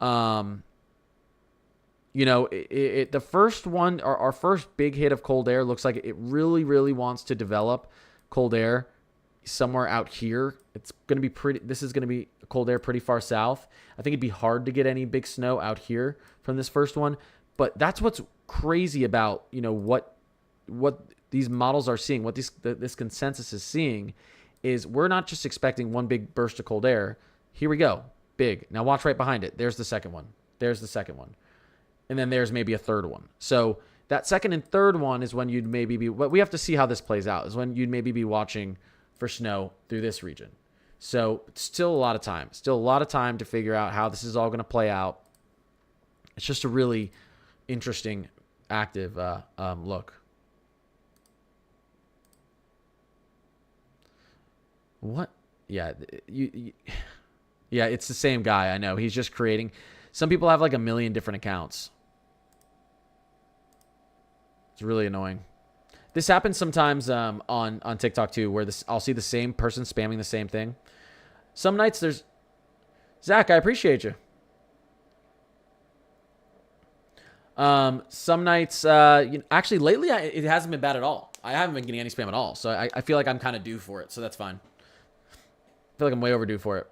S1: The first one, our first big hit of cold air looks like it really, really wants to develop cold air somewhere out here. It's going to be this is going to be cold air pretty far south. I think it'd be hard to get any big snow out here from this first one, but that's what's crazy about, what these models are seeing, what this consensus is seeing is we're not just expecting one big burst of cold air. Here we go. Big. Now watch right behind it. There's the second one. There's the second one. And then there's maybe a third one. So that second and third one is when you'd maybe be, but we have to see how this plays out, is when you'd maybe be watching for snow through this region. So still a lot of time. Still a lot of time to figure out how this is all going to play out. It's just a really interesting, active look. What? Yeah, yeah, it's the same guy. I know. He's just creating. Some people have like a million different accounts. It's really annoying. This happens sometimes on TikTok too, where I'll see the same person spamming the same thing. Some nights there's Zach, I appreciate you. Some nights, actually lately it hasn't been bad at all. I haven't been getting any spam at all, so I feel like I'm kind of due for it, so that's fine. I feel like I'm way overdue for it.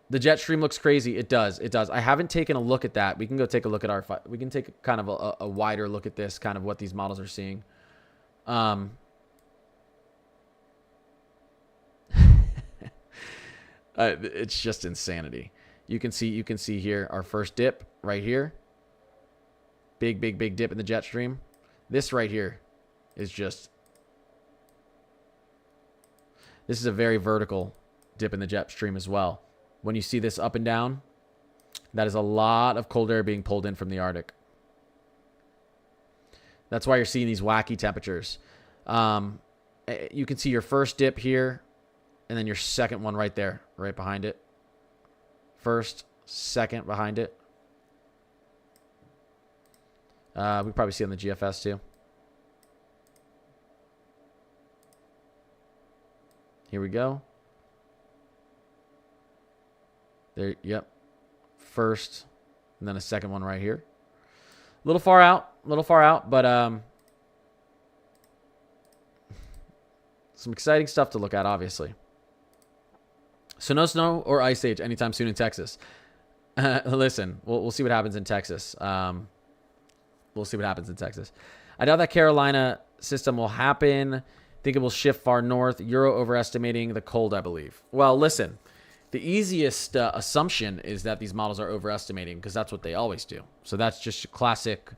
S1: The jet stream looks crazy. It does. It does. I haven't taken a look at that. We can go take a look at we can take kind of a wider look at this, kind of what these models are seeing. It's just insanity. You can see here our first dip right here. Big, big, big dip in the jet stream. This right here is just... This is a very vertical dip in the jet stream as well. When you see this up and down, that is a lot of cold air being pulled in from the Arctic. That's why you're seeing these wacky temperatures. You can see your first dip here, and then your second one right there, right behind it. First, second behind it. We probably see on the GFS too. Here we go. There, yep. First, and then a second one right here. A little far out, but some exciting stuff to look at, obviously. So no snow or ice age anytime soon in Texas. Listen, we'll see what happens in Texas. We'll see what happens in Texas. I doubt that Carolina system will happen. Think it will shift far north. Euro overestimating the cold, I believe. Well, listen, the easiest assumption is that these models are overestimating because that's what they always do. So that's just classic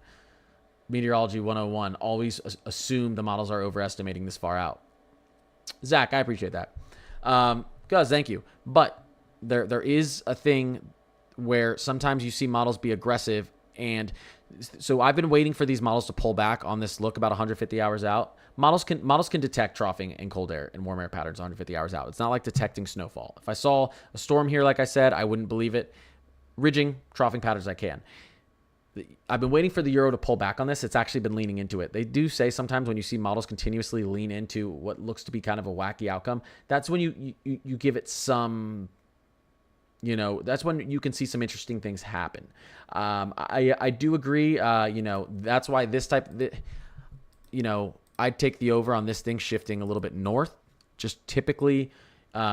S1: meteorology 101. Always assume the models are overestimating this far out. Zach, I appreciate that. Guys, thank you. But there is a thing where sometimes you see models be aggressive, and so I've been waiting for these models to pull back on this look about 150 hours out. Models can detect troughing and cold air and warm air patterns 150 hours out. It's not like detecting snowfall. If I saw a storm here, like I said, I wouldn't believe it. Ridging, troughing patterns, I can. I've been waiting for the Euro to pull back on this. It's actually been leaning into it. They do say sometimes when you see models continuously lean into what looks to be kind of a wacky outcome, that's when you give it some, that's when you can see some interesting things happen. I do agree. That's why this type, I'd take the over on this thing shifting a little bit north. Just typically,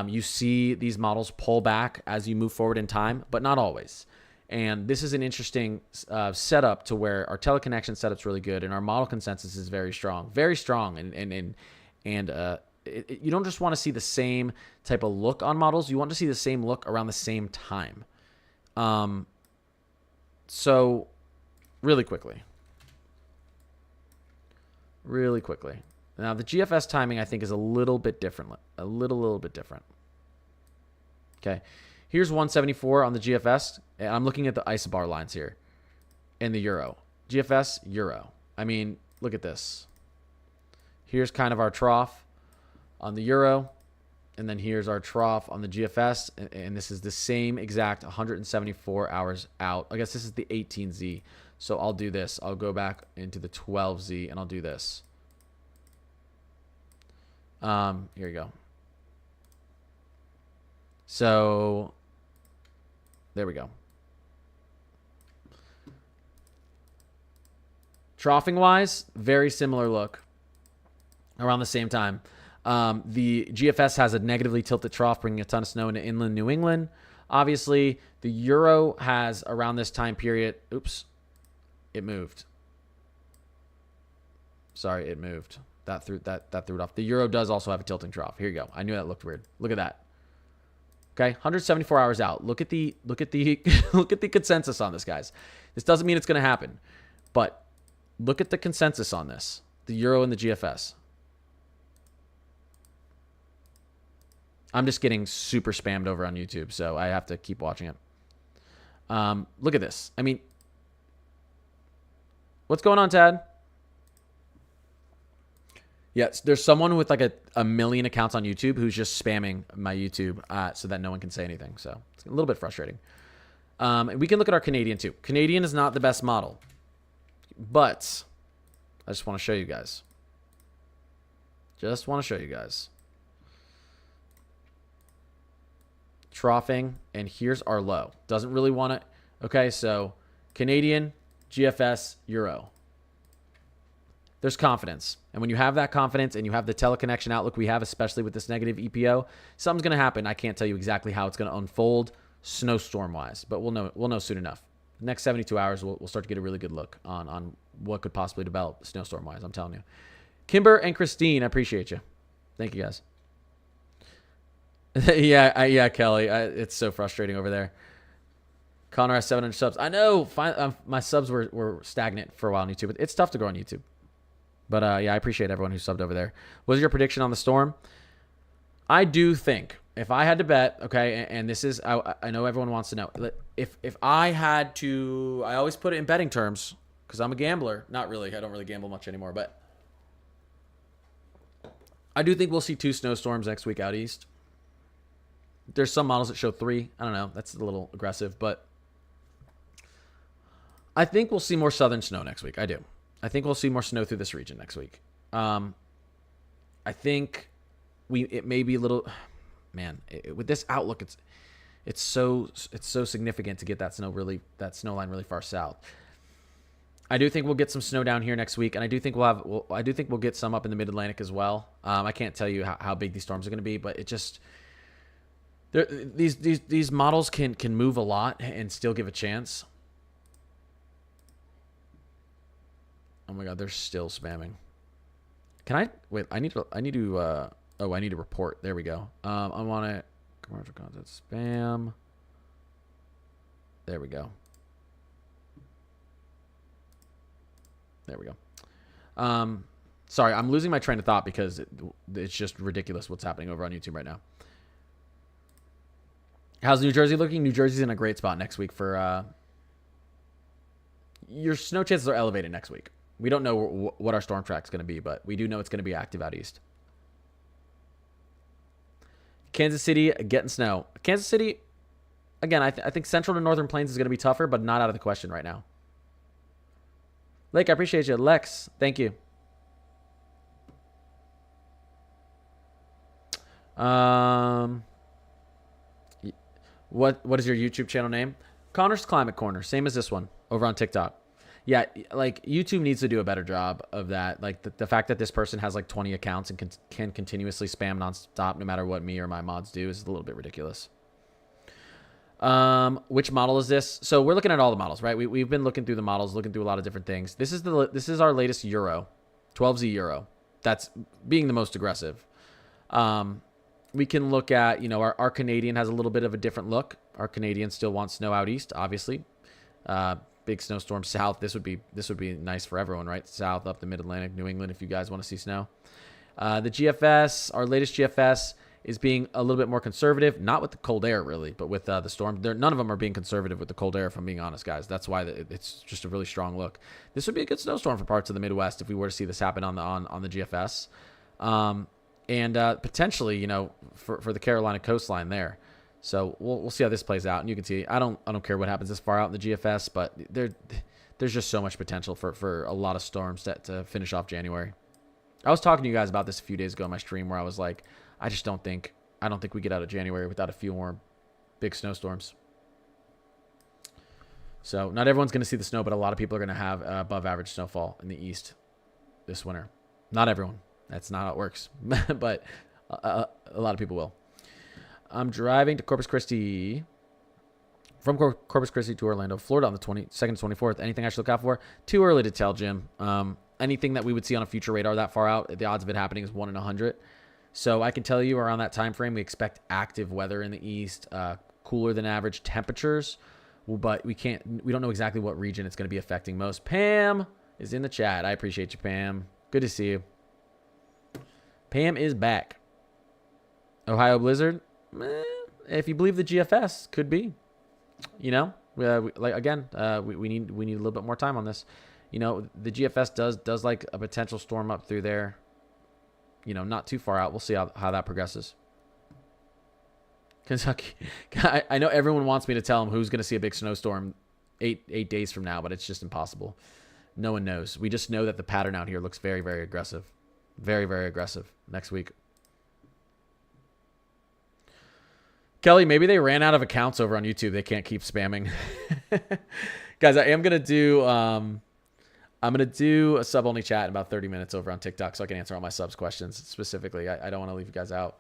S1: you see these models pull back as you move forward in time, but not always. And this is an interesting setup to where our teleconnection setup's really good and our model consensus is very strong. Very strong. And you don't just want to see the same type of look on models. You want to see the same look around the same time. So really quickly. Now, the GFS timing, I think, is a little bit different. A little bit different. Okay. Here's 174 on the GFS. And I'm looking at the isobar lines here in the Euro. GFS, Euro. I mean, look at this. Here's kind of our trough on the Euro. And then here's our trough on the GFS. And this is the same exact 174 hours out. I guess this is the 18Z. So I'll do this. I'll go back into the 12Z and I'll do this. Here you go. So there we go. Troughing wise, very similar look around the same time. The GFS has a negatively tilted trough, bringing a ton of snow into inland New England. Obviously, the Euro has around this time period. Oops, it moved. Sorry, it moved. That threw it off. The Euro does also have a tilting trough. Here you go. I knew that looked weird. Look at that. Okay, 174 hours out. Look at the look at the consensus on this, guys. This doesn't mean it's going to happen, but look at the consensus on this. The Euro and the GFS. I'm just getting super spammed over on YouTube, so I have to keep watching it. Look at this. I mean, what's going on, Tad? Yes, there's someone with like a million accounts on YouTube who's just spamming my YouTube so that no one can say anything. So it's a little bit frustrating. And we can look at our Canadian too. Canadian is not the best model, but I just want to show you guys. Troughing, and here's our low. Doesn't really want it. Okay, so Canadian, GFS, Euro. There's confidence. And when you have that confidence and you have the teleconnection outlook we have, especially with this negative EPO, something's going to happen. I can't tell you exactly how it's going to unfold snowstorm-wise, but we'll know soon enough. The next 72 hours, we'll start to get a really good look on what could possibly develop snowstorm-wise, I'm telling you. Kimber and Christine, I appreciate you. Thank you, guys. Yeah, Kelly. It's so frustrating over there. Connor has 700 subs. I know. My subs were stagnant for a while on YouTube. But it's tough to grow on YouTube. But yeah, I appreciate everyone who subbed over there. What is your prediction on the storm? I do think, if I had to bet, okay, and this is, I know everyone wants to know. If I had to, I always put it in betting terms because I'm a gambler. Not really. I don't really gamble much anymore. But I do think we'll see 2 snowstorms next week out east. There's some models that show 3. I don't know. That's a little aggressive. But I think we'll see more southern snow next week. I do. I think we'll see more snow through this region next week. I think it may be a little, man, with this outlook, it's so significant to get that snow line really far south. I do think we'll get some snow down here next week, and I do think we'll get some up in the Mid-Atlantic as well. I can't tell you how big these storms are going to be, but it just these models can move a lot and still give a chance. Oh my God, they're still spamming. Can I wait? I need to report. There we go. I want to commercial content spam. There we go. There we go. Sorry, I'm losing my train of thought because it's just ridiculous what's happening over on YouTube right now. How's New Jersey looking? New Jersey's in a great spot next week for your snow chances are elevated next week. We don't know what our storm track's going to be, but we do know it's going to be active out east. Kansas City getting snow. Kansas City, again, I think central to northern plains is going to be tougher, but not out of the question right now. Lake, I appreciate you. Lex, thank you. What is your YouTube channel name? Connor's Climate Corner, same as this one over on TikTok. Yeah, like YouTube needs to do a better job of that. Like the fact that this person has like 20 accounts and can continuously spam nonstop no matter what me or my mods do is a little bit ridiculous. Which model is this? So we're looking at all the models, right? We've been looking through the models, looking through a lot of different things. This is our latest Euro, 12Z Euro. That's being the most aggressive. We can look at, our Canadian has a little bit of a different look. Our Canadian still wants snow out east, obviously. Big snowstorm south. This would be nice for everyone, right? South, up the Mid-Atlantic, New England, if you guys want to see snow. The GFS, our latest GFS, is being a little bit more conservative, not with the cold air really, but with the storm. None of them are being conservative with the cold air, if I'm being honest, guys. That's why it's just a really strong look. This would be a good snowstorm for parts of the Midwest if we were to see this happen on the GFS, and potentially, for the Carolina coastline there. So we'll see how this plays out, and you can see I don't care what happens this far out in the GFS, but there's just so much potential for a lot of storms to finish off January. I was talking to you guys about this a few days ago on my stream where I was like, I don't think we get out of January without a few more big snowstorms. So not everyone's going to see the snow, but a lot of people are going to have above average snowfall in the east this winter. Not everyone. That's not how it works, but a lot of people will. I'm driving to Corpus Christi, from Corpus Christi to Orlando, Florida on the 22nd to 24th. Anything I should look out for? Too early to tell, Jim. Anything that we would see on a future radar that far out, the odds of it happening is 1 in 100. So I can tell you around that time frame, we expect active weather in the east, cooler than average temperatures, but we don't know exactly what region it's going to be affecting most. Pam is in the chat. I appreciate you, Pam. Good to see you. Pam is back. Ohio blizzard. If you believe the GFS, could be. We need a little bit more time on this. The GFS does like a potential storm up through there. Not too far out. We'll see how that progresses. Kentucky. I know everyone wants me to tell them who's going to see a big snowstorm 8 days from now, but it's just impossible. No one knows. We just know that the pattern out here looks very, very aggressive. Very, very aggressive next week. Kelly, maybe they ran out of accounts over on YouTube. They can't keep spamming. Guys, I am going to do... I'm going to do a sub-only chat in about 30 minutes over on TikTok so I can answer all my subs questions specifically. I don't want to leave you guys out.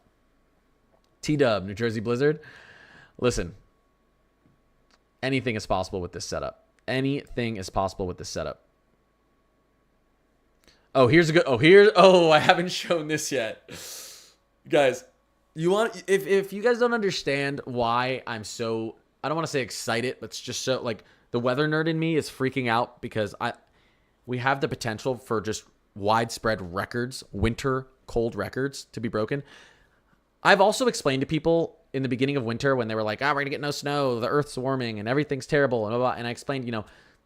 S1: T-Dub, New Jersey Blizzard. Listen, anything is possible with this setup. Anything is possible with this setup. Oh, I haven't shown this yet. Guys, if you guys don't understand why I'm so I don't want to say excited, but it's just so like the weather nerd in me is freaking out because we have the potential for just widespread records, winter cold records to be broken. I've also explained to people in the beginning of winter when they were like, we're going to get no snow, the earth's warming and everything's terrible and blah, blah, blah. And I explained,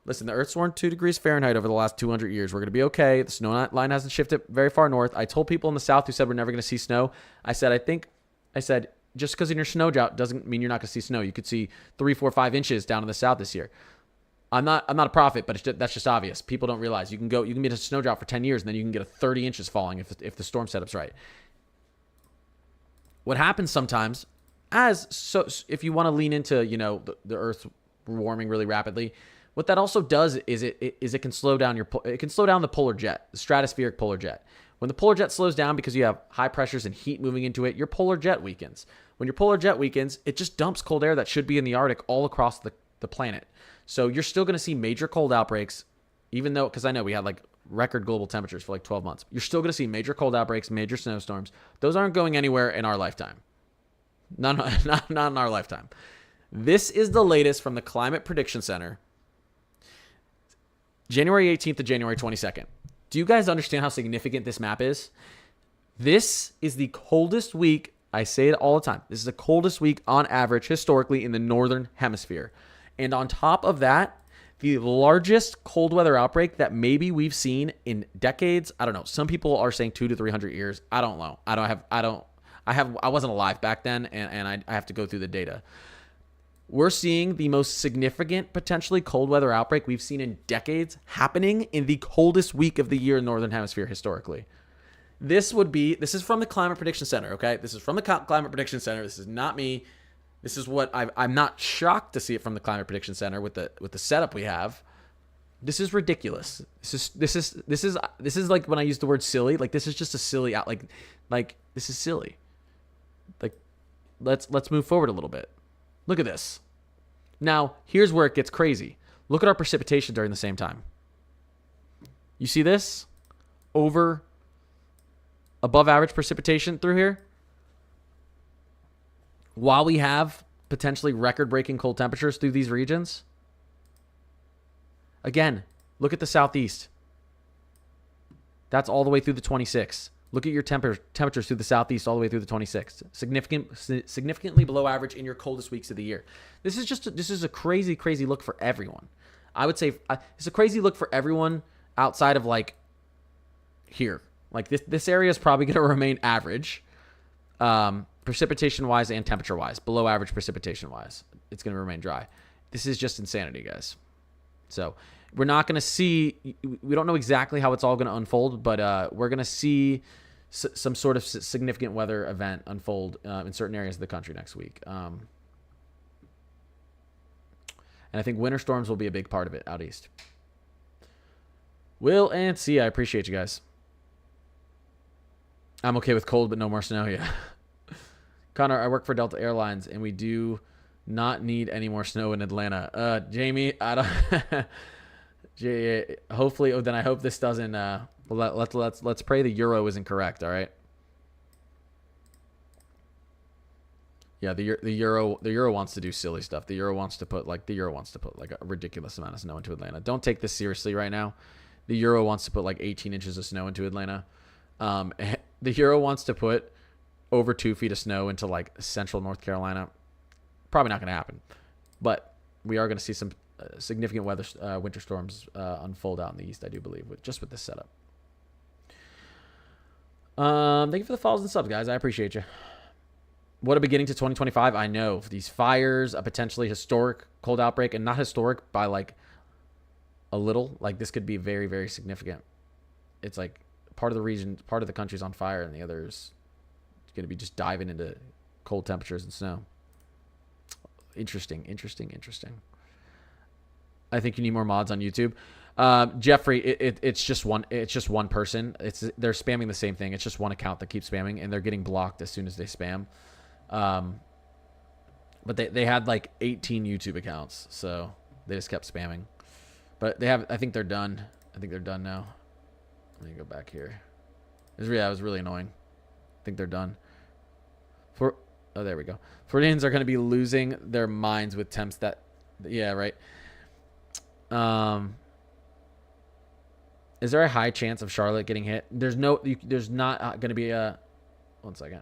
S1: listen, the earth's warmed 2 degrees Fahrenheit over the last 200 years. We're going to be okay. The snow line hasn't shifted very far north. I told people in the south who said we're never going to see snow. I said, just because in your snow drought doesn't mean you're not going to see snow. You could see 3, 4, 5 inches down in the south this year. I'm not a prophet, but that's just obvious. People don't realize you can be in a snow drought for 10 years and then you can get a 30 inches falling if the storm setup's right. What happens sometimes, if you want to lean into the Earth warming really rapidly, what that also does is it can slow down the polar jet, the stratospheric polar jet. When the polar jet slows down because you have high pressures and heat moving into it, your polar jet weakens. When your polar jet weakens, it just dumps cold air that should be in the Arctic all across the planet. So you're still going to see major cold outbreaks, even though, because I know we had like record global temperatures for like 12 months. You're still going to see major cold outbreaks, major snowstorms. Those aren't going anywhere in our lifetime. Not in our lifetime. This is the latest from the Climate Prediction Center, January 18th to January 22nd. Do you guys understand how significant this map is? This is the coldest week. I say it all the time. This is the coldest week on average historically in the northern hemisphere. And on top of that, the largest cold weather outbreak that maybe we've seen in decades. I don't know. Some people are saying 200 to 300 years. I don't know. I wasn't alive back then, and I have to go through the data. We're seeing the most significant, potentially cold weather outbreak we've seen in decades happening in the coldest week of the year in the northern hemisphere historically. This is from the Climate Prediction Center, okay? This is from the Climate Prediction Center. This is not me. This is what I'm not shocked to see it from the Climate Prediction Center with the setup we have. This is ridiculous. This is like when I use the word silly. Like this is just a silly out. Like this is silly. Like let's move forward a little bit. Look at this. Now here's where it gets crazy. Look at our precipitation during the same time. You see this? Above average precipitation through here. While we have potentially record-breaking cold temperatures through these regions. Again, look at the southeast. That's all the way through the 26th. Look at your temperatures through the southeast all the way through the 26th. Significantly below average in your coldest weeks of the year. This is a crazy, crazy look for everyone. I would say it's a crazy look for everyone outside of like here. Like this area is probably going to remain average. Precipitation-wise and temperature-wise, below average precipitation-wise, it's going to remain dry. This is just insanity, guys. So we're not going to see, we don't know exactly how it's all going to unfold, but we're going to see some sort of significant weather event unfold in certain areas of the country next week. And I think winter storms will be a big part of it out east. Will and C, I appreciate you guys. I'm okay with cold, but no more snow. Yeah. Connor, I work for Delta Airlines, and we do not need any more snow in Atlanta. Jamie, I don't. Hopefully, then I hope this doesn't. Let's pray the euro isn't correct. All right. Yeah, the euro wants to do silly stuff. The euro wants to put like a ridiculous amount of snow into Atlanta. Don't take this seriously right now. The euro wants to put like 18 inches of snow into Atlanta. The euro wants to put over 2 feet of snow into like central North Carolina. Probably not going to happen, but we are going to see some significant winter storms unfold out in the east, I do believe, with this setup. Thank you for the follows and subs, guys. I appreciate you. What a beginning to 2025. I know these fires, a potentially historic cold outbreak, and not historic by like a little. Like this could be very, very significant. It's like part of the region, part of the country's on fire, and the other's going to be just diving into cold temperatures and snow. Interesting. I think you need more mods on YouTube. Jeffrey, it's just one person. They're spamming the same thing. It's just one account that keeps spamming, and they're getting blocked as soon as they spam. But they had like 18 YouTube accounts, so they just kept spamming. But I think they're done. I think they're done now. Let me go back here. It was really annoying. I think they're done. Oh, there we go. Floridians are going to be losing their minds with temps that, yeah, right. Is there a high chance of Charlotte getting hit? There's not going to be a, 1 second.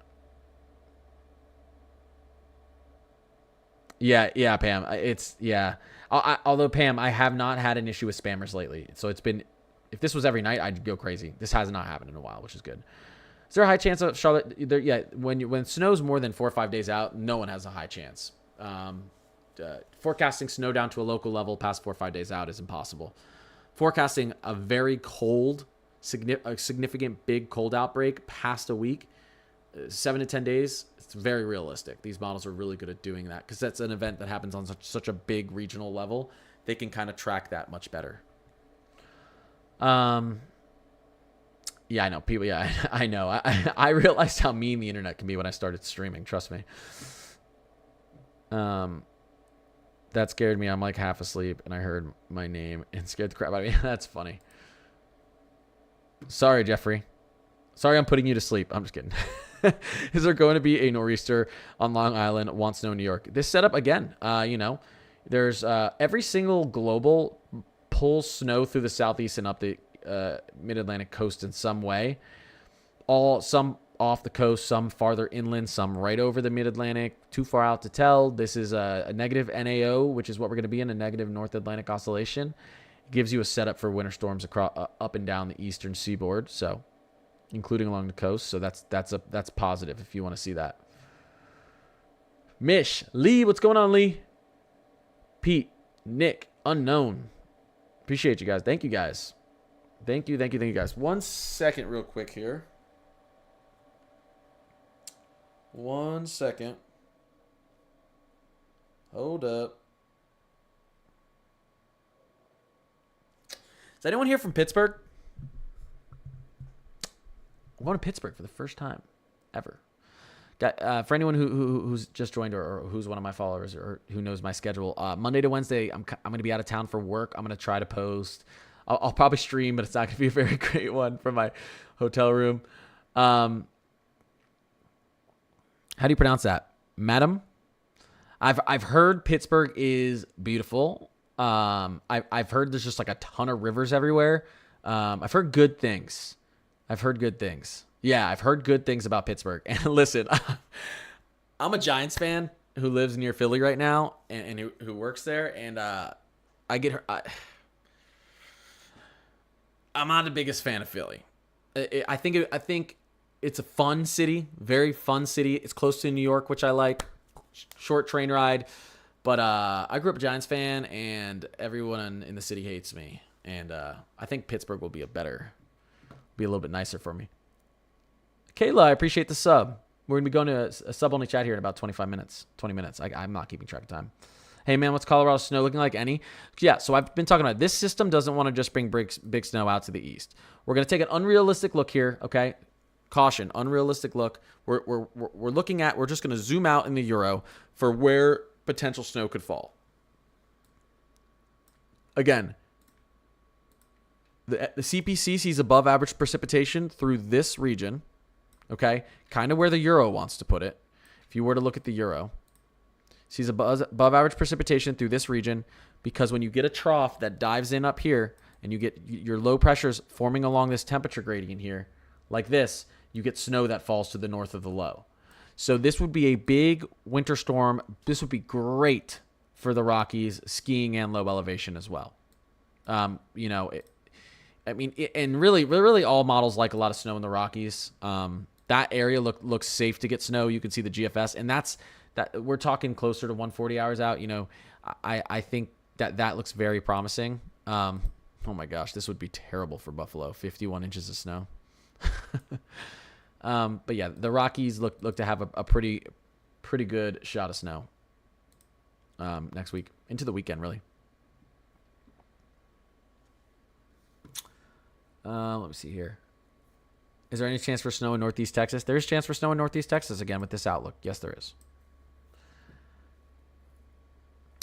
S1: Yeah, Pam. Although Pam, I have not had an issue with spammers lately. So it's been, if this was every night, I'd go crazy. This has not happened in a while, which is good. Is there a high chance of Charlotte? Yeah, when it snows more than 4 or 5 days out, no one has a high chance. Forecasting snow down to a local level past 4 or 5 days out is impossible. Forecasting a very cold, significant big cold outbreak past a week, 7 to 10 days, it's very realistic. These models are really good at doing that because that's an event that happens on such a big regional level. They can kind of track that much better. Yeah, I know. People, yeah, I know. I realized how mean the internet can be when I started streaming. Trust me. That scared me. I'm like half asleep and I heard my name and scared the crap out of me. That's funny. Sorry, Jeffrey. Sorry I'm putting you to sleep. I'm just kidding. Is there going to be a nor'easter on Long Island, want snow, New York? This setup again, there's every single global pulls snow through the southeast and up the mid-Atlantic coast in some way. Some off the coast, some farther inland, some right over the mid-Atlantic. Too far out to tell. This is a negative NAO, which is what we're going to be in, a negative North Atlantic oscillation. It gives you a setup for winter storms across up and down the eastern seaboard, so including along the coast. So that's positive if you want to see that. Mish, Lee, what's going on, Lee? Pete, Nick, unknown. Appreciate you guys. Thank you guys. Thank you guys. 1 second real quick here. 1 second. Hold up. Is anyone here from Pittsburgh? I'm going to Pittsburgh for the first time ever. For anyone who's just joined or who's one of my followers or who knows my schedule, Monday to Wednesday, I'm going to be out of town for work. I'm going to try to post. I'll probably stream, but it's not going to be a very great one from my hotel room. How do you pronounce that? Madam? I've heard Pittsburgh is beautiful. I've heard there's just like a ton of rivers everywhere. I've heard good things. Yeah, I've heard good things about Pittsburgh. And listen, I'm a Giants fan who lives near Philly right now and who works there. And I get her. I'm not the biggest fan of Philly. I think it's a fun city, very fun city. It's close to New York, which I like. Short train ride. But I grew up a Giants fan, and everyone in the city hates me. And I think Pittsburgh will be a little bit nicer for me. Kayla, I appreciate the sub. We're going to be going to a sub-only chat here in about 25 minutes. 20 minutes. I'm not keeping track of time. Hey, man, what's Colorado snow looking like? Any? Yeah, so I've been talking about this system doesn't want to just bring big snow out to the east. We're going to take an unrealistic look here, okay? Caution, unrealistic look. We're looking at, we're just going to zoom out in the Euro for where potential snow could fall. Again, the CPC sees above average precipitation through this region, okay? Kind of where the Euro wants to put it. If you were to look at the Euro, sees above average precipitation through this region because when you get a trough that dives in up here and you get your low pressures forming along this temperature gradient here, like this, you get snow that falls to the north of the low. So this would be a big winter storm. This would be great for the Rockies, skiing and low elevation as well. And really all models like a lot of snow in the Rockies. That area looks safe to get snow. You can see the GFS, and that we're talking closer to 140 hours out. I think that looks very promising. Oh my gosh, this would be terrible for Buffalo. 51 inches of snow. But yeah, the Rockies look to have a pretty good shot of snow next week into the weekend, really. Let me see here. Is there any chance for snow in Northeast Texas? There is chance for snow in Northeast Texas again with this outlook. Yes, there is.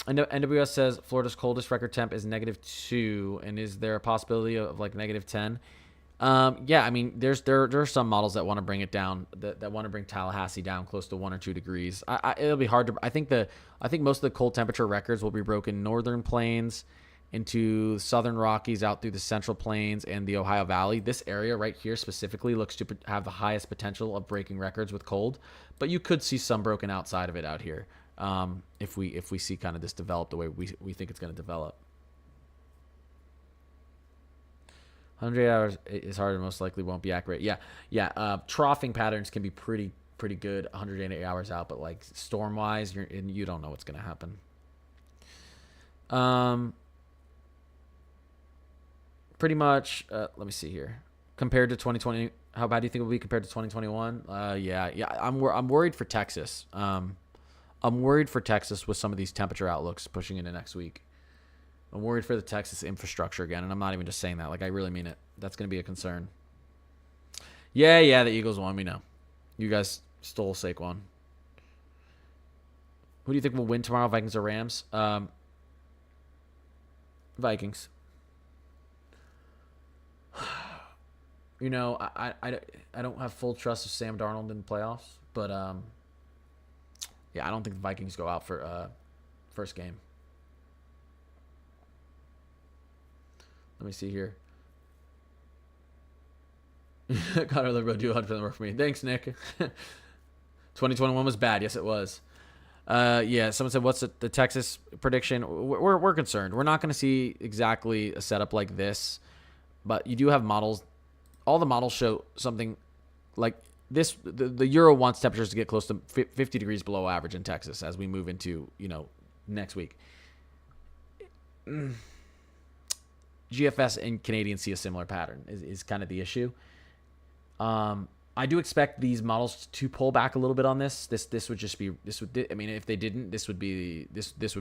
S1: NWS says Florida's coldest record temp is -2, and is there a possibility of like -10? Yeah, I mean, there are some models that want to bring it down, that want to bring Tallahassee down close to 1 or 2 degrees. It'll be hard to. I think most of the cold temperature records will be broken northern plains into southern Rockies, out through the central plains and the Ohio Valley. This area right here specifically looks to have the highest potential of breaking records with cold, but you could see some broken outside of it out here, if we see kind of this develop the way we think it's going to develop. 100 hours is hard and most likely won't be accurate. Yeah. Troughing patterns can be pretty good 180 hours out, but like storm wise, you don't know what's going to happen. Pretty much. Let me see here. Compared to 2020, how bad do you think it will be compared to 2021? Yeah. I'm worried for Texas. I'm worried for Texas with some of these temperature outlooks pushing into next week. I'm worried for the Texas infrastructure again, and I'm not even just saying that. Like, I really mean it. That's going to be a concern. Yeah, the Eagles won. We know. You guys stole Saquon. Who do you think will win tomorrow, Vikings or Rams? Vikings. You know, I don't have full trust of Sam Darnold in the playoffs, but yeah, I don't think the Vikings go out for first game. Let me see here. Connor Liberal do 100% work for me. Thanks, Nick. 2021 was bad. Yes, it was. Yeah, someone said, what's the Texas prediction? We're concerned. We're not going to see exactly a setup like this, but you do have models. All the models show something like this. The Euro wants temperatures to get close to 50 degrees below average in Texas as we move into, next week. GFS and Canadians see a similar pattern is kind of the issue. I do expect these models to pull back a little bit on this. This would just be I mean, if they didn't, this would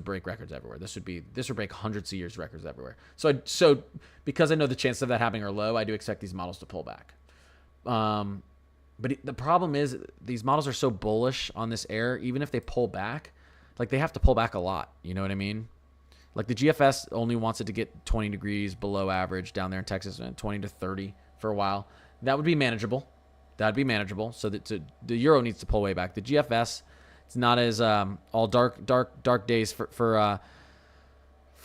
S1: break records everywhere. This would break hundreds of years records everywhere. So because I know the chances of that happening are low, I do expect these models to pull back. But the problem is these models are so bullish on this air. Even if they pull back, like they have to pull back a lot. You know what I mean? Like the GFS only wants it to get 20 degrees below average down there in Texas, and 20 to 30 for a while. That would be manageable. So that the Euro needs to pull way back. The GFS, it's not as all dark days for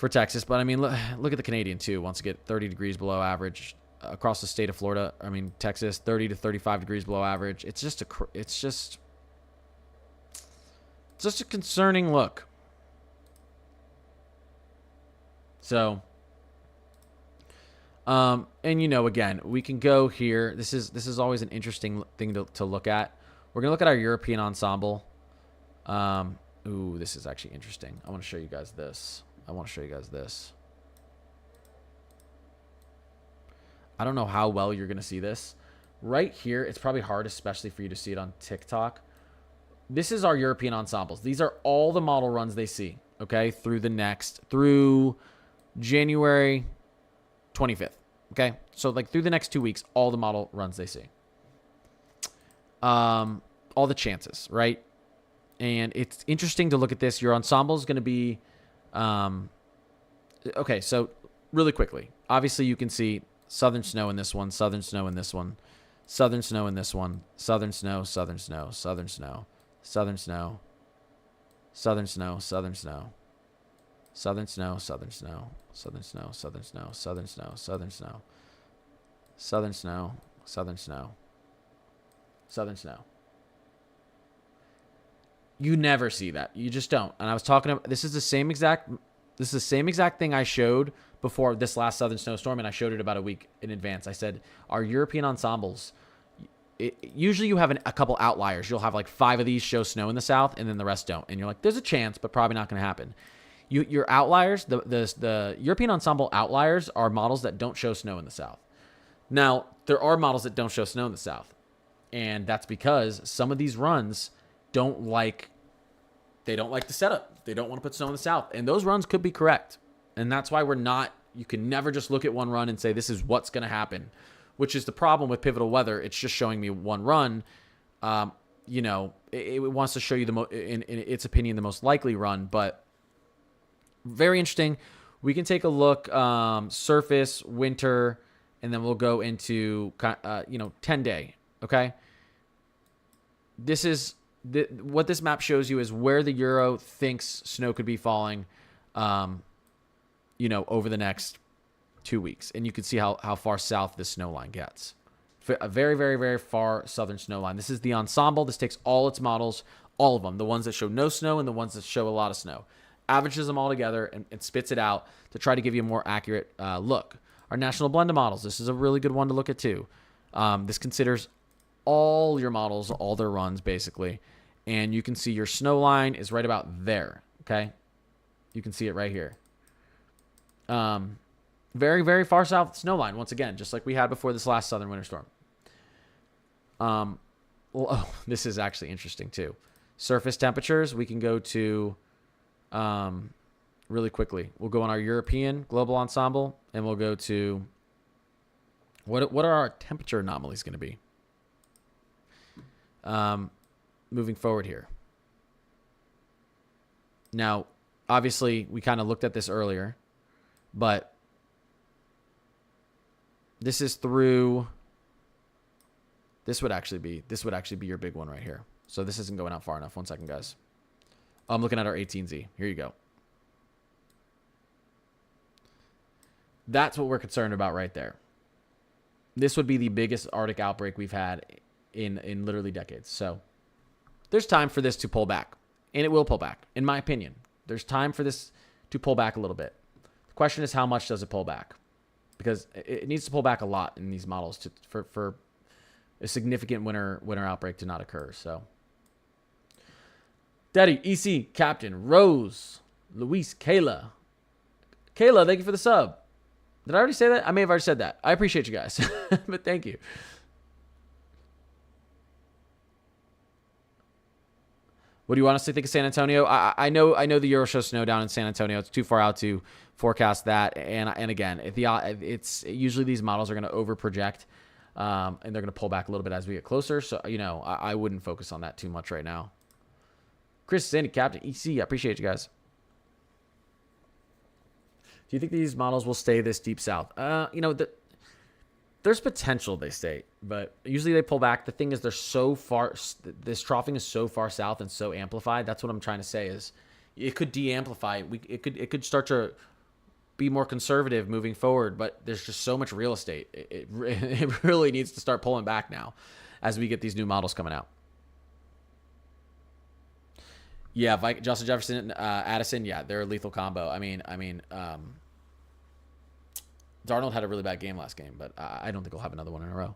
S1: Texas. But I mean, look at the Canadian too. Wants to get 30 degrees below average across the state of Florida. I mean, Texas, 30 to 35 degrees below average. It's just a concerning look. So, and again, we can go here. This is always an interesting thing to look at. We're gonna look at our European ensemble. Ooh, this is actually interesting. I want to show you guys this. I don't know how well you're gonna see this. Right here, it's probably hard, especially for you to see it on TikTok. This is our European ensembles. These are all the model runs they see. Okay, through January 25th. Okay, so like through the next 2 weeks, all the model runs they see. All the chances, right? And it's interesting to look at this. Your ensemble is going to be, okay, so really quickly. Obviously, you can see southern snow in this one, southern snow in this one, southern snow in this one, southern snow, southern snow, southern snow, southern snow, southern snow, southern snow. Southern snow, southern snow, southern snow, southern snow, southern snow, southern snow, southern snow, southern snow, southern snow. You never see that. You just don't. And I was talking about this is the same exact thing I showed before this last southern snowstorm, and I showed it about a week in advance. I said our European ensembles. Usually you have a couple outliers. You'll have like 5 of these show snow in the south, and then the rest don't. And you're like, there's a chance, but probably not going to happen. Your outliers, the European ensemble outliers are models that don't show snow in the south. Now, there are models that don't show snow in the south. And that's because some of these runs don't like the setup. They don't want to put snow in the south. And those runs could be correct. And that's why you can never just look at one run and say, this is what's going to happen, which is the problem with pivotal weather. It's just showing me one run. It wants to show you in its opinion, the most likely run, but very interesting. We can take a look, surface, winter, and then we'll go into 10 day. Okay. This is what this map shows you is where the Euro thinks snow could be falling, over the next 2 weeks. And you can see how far south this snow line gets. A very, very, very far southern snow line. This is the ensemble. This takes all its models, all of them, the ones that show no snow and the ones that show a lot of snow, averages them all together and spits it out to try to give you a more accurate look. Our national blend of models. This is a really good one to look at too. This considers all your models, all their runs basically. And you can see your snow line is right about there. Okay. You can see it right here. Very, very far south snow line. Once again, just like we had before this last southern winter storm. This is actually interesting too. Surface temperatures, we can go to really quickly. We'll go on our European global ensemble and we'll go to what are our temperature anomalies going to be? Moving forward here. Now, obviously, we kind of looked at this earlier, but this is through. This would actually be your big one right here. So this isn't going out far enough. 1 second, guys. I'm looking at our 18Z. Here you go. That's what we're concerned about right there. This would be the biggest Arctic outbreak we've had in literally decades. So there's time for this to pull back, and it will pull back, in my opinion. There's time for this to pull back a little bit. The question is, how much does it pull back? Because it needs to pull back a lot in these models for a significant winter outbreak to not occur. So, Daddy, EC, Captain, Rose, Luis, Kayla, thank you for the sub. Did I already say that? I may have already said that. I appreciate you guys, but thank you. What do you honestly think of San Antonio? I know the Euro shows snow down in San Antonio. It's too far out to forecast that. And again, it's usually these models are going to over project, and they're going to pull back a little bit as we get closer. So I wouldn't focus on that too much right now. Chris, Sandy, Captain, EC, I appreciate you guys. Do you think these models will stay this deep south? There's potential they stay, but usually they pull back. The thing is, they're so far. This troughing is so far south and so amplified. That's what I'm trying to say is, it could de-amplify. It could start to be more conservative moving forward. But there's just so much real estate. It really needs to start pulling back now, as we get these new models coming out. Yeah, Justin Jefferson, Addison. Yeah, they're a lethal combo. I mean. Darnold had a really bad game last game, but I don't think he'll have another one in a row.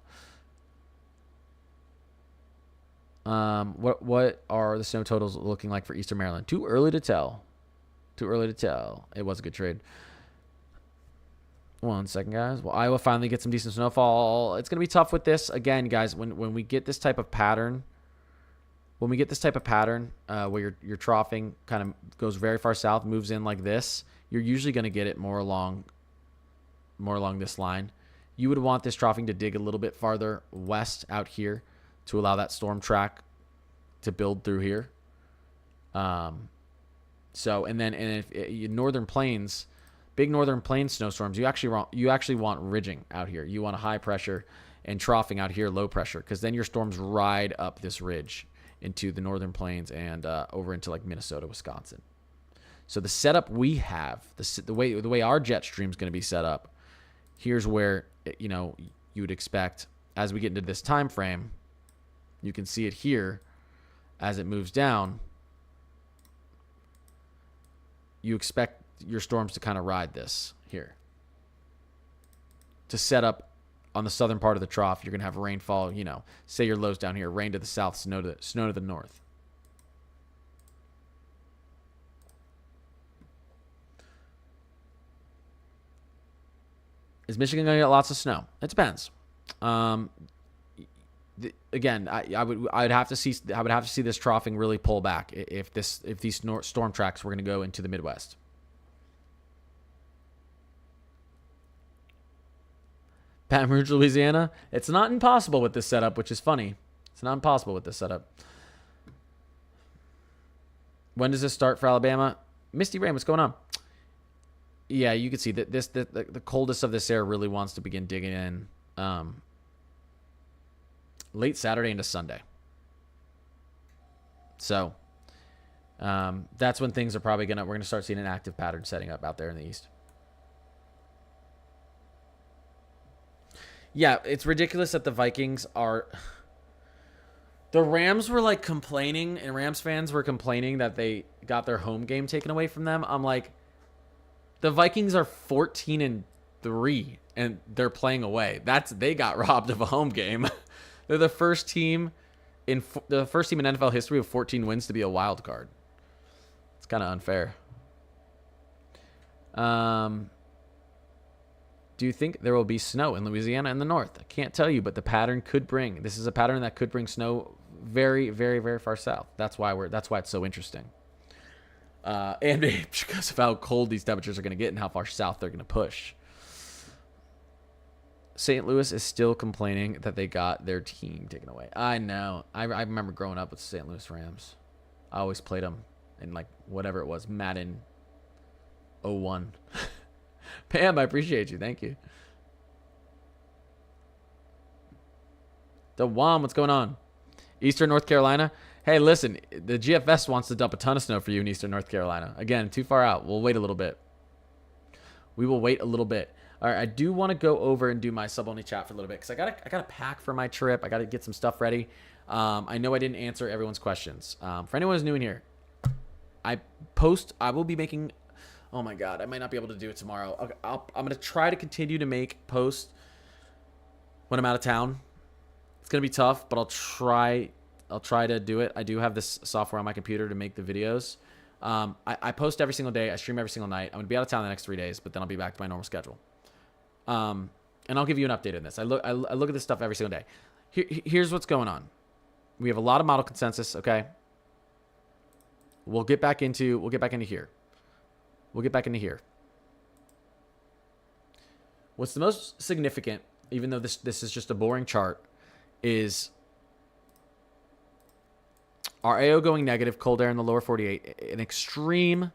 S1: What are the snow totals looking like for Eastern Maryland? Too early to tell. It was a good trade. 1 second, guys. Well, Iowa finally gets some decent snowfall. It's going to be tough with this. Again, guys, when we get this type of pattern, where your troughing kind of goes very far south, moves in like this, you're usually going to get it more along this line. You would want this troughing to dig a little bit farther west out here to allow that storm track to build through here. And if northern plains, big northern plains snowstorms, you actually want ridging out here. You want a high pressure and troughing out here, low pressure, because then your storms ride up this ridge into the northern plains and over into like Minnesota, Wisconsin. So the setup we have, the way our jet stream is going to be set up, here's where you would expect as we get into this time frame. You can see it here as it moves down. You expect your storms to kind of ride this here. To set up on the southern part of the trough, you're going to have rainfall. Say your low's down here, rain to the south, snow to the north. Is Michigan going to get lots of snow? It depends. Again, I would have to see this troughing really pull back if these storm tracks were going to go into the Midwest. Baton Rouge, Louisiana. It's not impossible with this setup, which is funny. It's not impossible with this setup. When does this start for Alabama? Misty Rain, what's going on? Yeah, you can see that the coldest of this air really wants to begin digging in late Saturday into Sunday. So that's when things are probably we're gonna start seeing an active pattern setting up out there in the east. Yeah, it's ridiculous that the Vikings are. The Rams were like complaining, and Rams fans were complaining that they got their home game taken away from them. I'm like, the Vikings are 14-3, and they're playing away. They got robbed of a home game. They're the first team in NFL history of 14 wins to be a wild card. It's kind of unfair. Do you think there will be snow in Louisiana and the north? I can't tell you, but the pattern could bring. This is a pattern that could bring snow very, very, very far south. That's why it's so interesting. And because of how cold these temperatures are going to get and how far south they're going to push. St. Louis is still complaining that they got their team taken away. I know. I remember growing up with the St. Louis Rams. I always played them in like whatever it was, Madden 01. Pam, I appreciate you. Thank you. The WOM, what's going on? Eastern North Carolina. Hey, listen, the GFS wants to dump a ton of snow for you in Eastern North Carolina. Again, too far out. We'll wait a little bit. We will wait a little bit. All right, I do want to go over and do my sub-only chat for a little bit because I gotta pack for my trip. I gotta get some stuff ready. I know I didn't answer everyone's questions. For anyone who's new in here, I will be making. Oh my God, I might not be able to do it tomorrow. Okay, I'm gonna try to continue to make posts when I'm out of town. It's gonna be tough, but I'll try to do it. I do have this software on my computer to make the videos. I post every single day. I stream every single night. I'm gonna be out of town the next 3 days, but then I'll be back to my normal schedule. And I'll give you an update on this. I look at this stuff every single day. Here's what's going on. We have a lot of model consensus. Okay. We'll get back into here. We'll get back into here. What's the most significant, even though this is just a boring chart, is our AO going negative, cold air in the lower 48, an extreme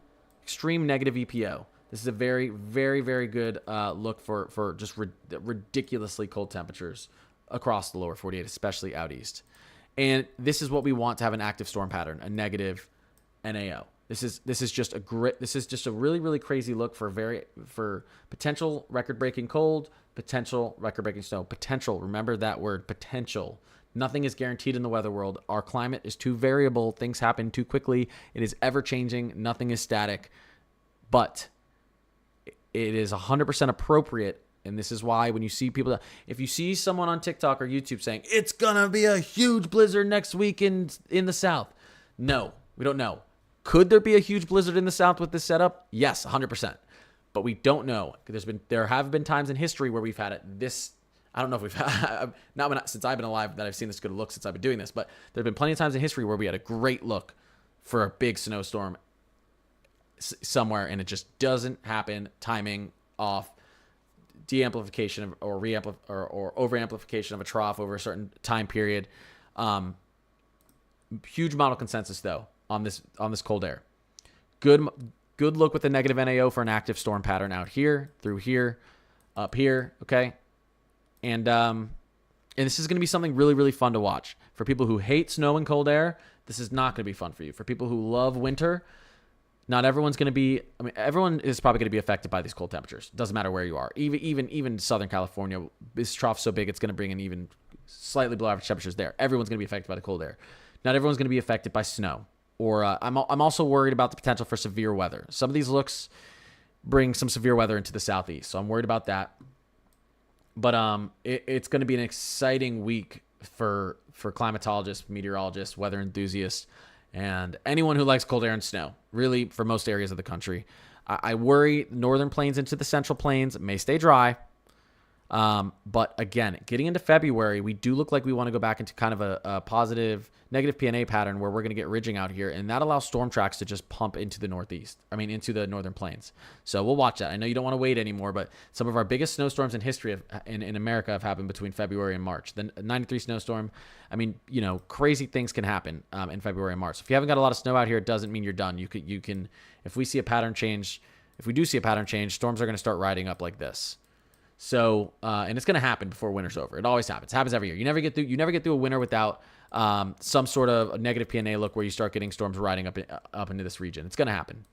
S1: negative EPO. This is a very, very, very good look for just ridiculously cold temperatures across the lower 48, especially out east. And this is what we want to have an active storm pattern, a negative NAO. This is just a really, really crazy look for potential record-breaking cold, potential record-breaking snow. Potential, remember that word, potential. Nothing is guaranteed in the weather world. Our climate is too variable. Things happen too quickly. It is ever-changing. Nothing is static. But it is 100% appropriate, and this is why when you see people, if you see someone on TikTok or YouTube saying, it's going to be a huge blizzard next week in the South. No, we don't know. Could there be a huge blizzard in the South with this setup? Yes, 100%. But we don't know. There have been times in history where we've had it. I don't know if we've had, since I've been alive that I've seen this good look since I've been doing this, but there have been plenty of times in history where we had a great look for a big snowstorm somewhere, and it just doesn't happen. Timing off, de-amplification or over-amplification of a trough over a certain time period. Huge model consensus though on this cold air. Good look with the negative NAO for an active storm pattern out here, through here, up here. Okay, and this is going to be something really, really fun to watch for people who hate snow and cold air. This is not going to be fun for you. For people who love winter. Not everyone's going to be. I mean, everyone is probably going to be affected by these cold temperatures. Doesn't matter where you are. Even Southern California, this trough's so big it's going to bring in even slightly below average temperatures there. Everyone's going to be affected by the cold air. Not everyone's going to be affected by snow. Or I'm also worried about the potential for severe weather. Some of these looks bring some severe weather into the southeast, so I'm worried about that. But it's going to be an exciting week for climatologists, meteorologists, weather enthusiasts, and anyone who likes cold air and snow, really, for most areas of the country. I worry northern plains into the central plains may stay dry. But again, getting into February, we do look like we want to go back into kind of a positive, negative PNA pattern where we're going to get ridging out here. And that allows storm tracks to just pump into the into the northern plains. So we'll watch that. I know you don't want to wait anymore, but some of our biggest snowstorms in history in America have happened between February and March. The 93 snowstorm, crazy things can happen in February and March. If you haven't got a lot of snow out here, it doesn't mean you're done. You can, if we see a pattern change if we do see a pattern change, storms are going to start riding up like this. So, and it's going to happen before winter's over. It always happens. It happens every year. You never get through a winter without some sort of a negative P&A look where you start getting storms riding up into this region. It's going to happen.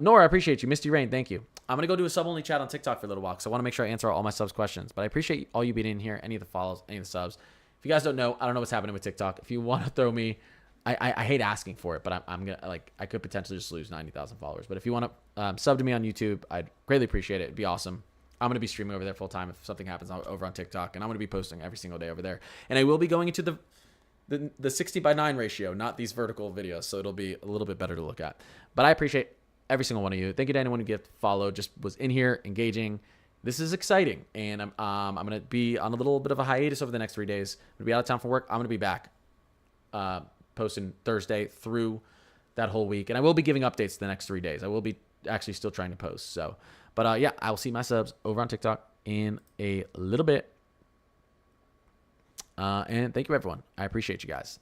S1: Nora, I appreciate you. Misty Rain, thank you. I'm going to go do a sub-only chat on TikTok for a little while because I want to make sure I answer all my subs questions. But I appreciate all you being in here, any of the follows, any of the subs. If you guys don't know, I don't know what's happening with TikTok. If you want to throw me, I hate asking for it, but I'm going to, like, I could potentially just lose 90,000 followers. But if you want to sub to me on YouTube, I'd greatly appreciate it. It'd be awesome. I'm going to be streaming over there full time if something happens over on TikTok. And I'm going to be posting every single day over there. And I will be going into the 60:9 ratio, not these vertical videos. So it'll be a little bit better to look at. But I appreciate every single one of you. Thank you to anyone who followed, just was in here engaging. This is exciting. And I'm going to be on a little bit of a hiatus over the next 3 days. I'm going to be out of town for work. I'm going to be back posting Thursday through that whole week. And I will be giving updates the next 3 days. I will be actually still trying to post. So, but yeah, I will see my subs over on TikTok in a little bit. And thank you, everyone. I appreciate you guys.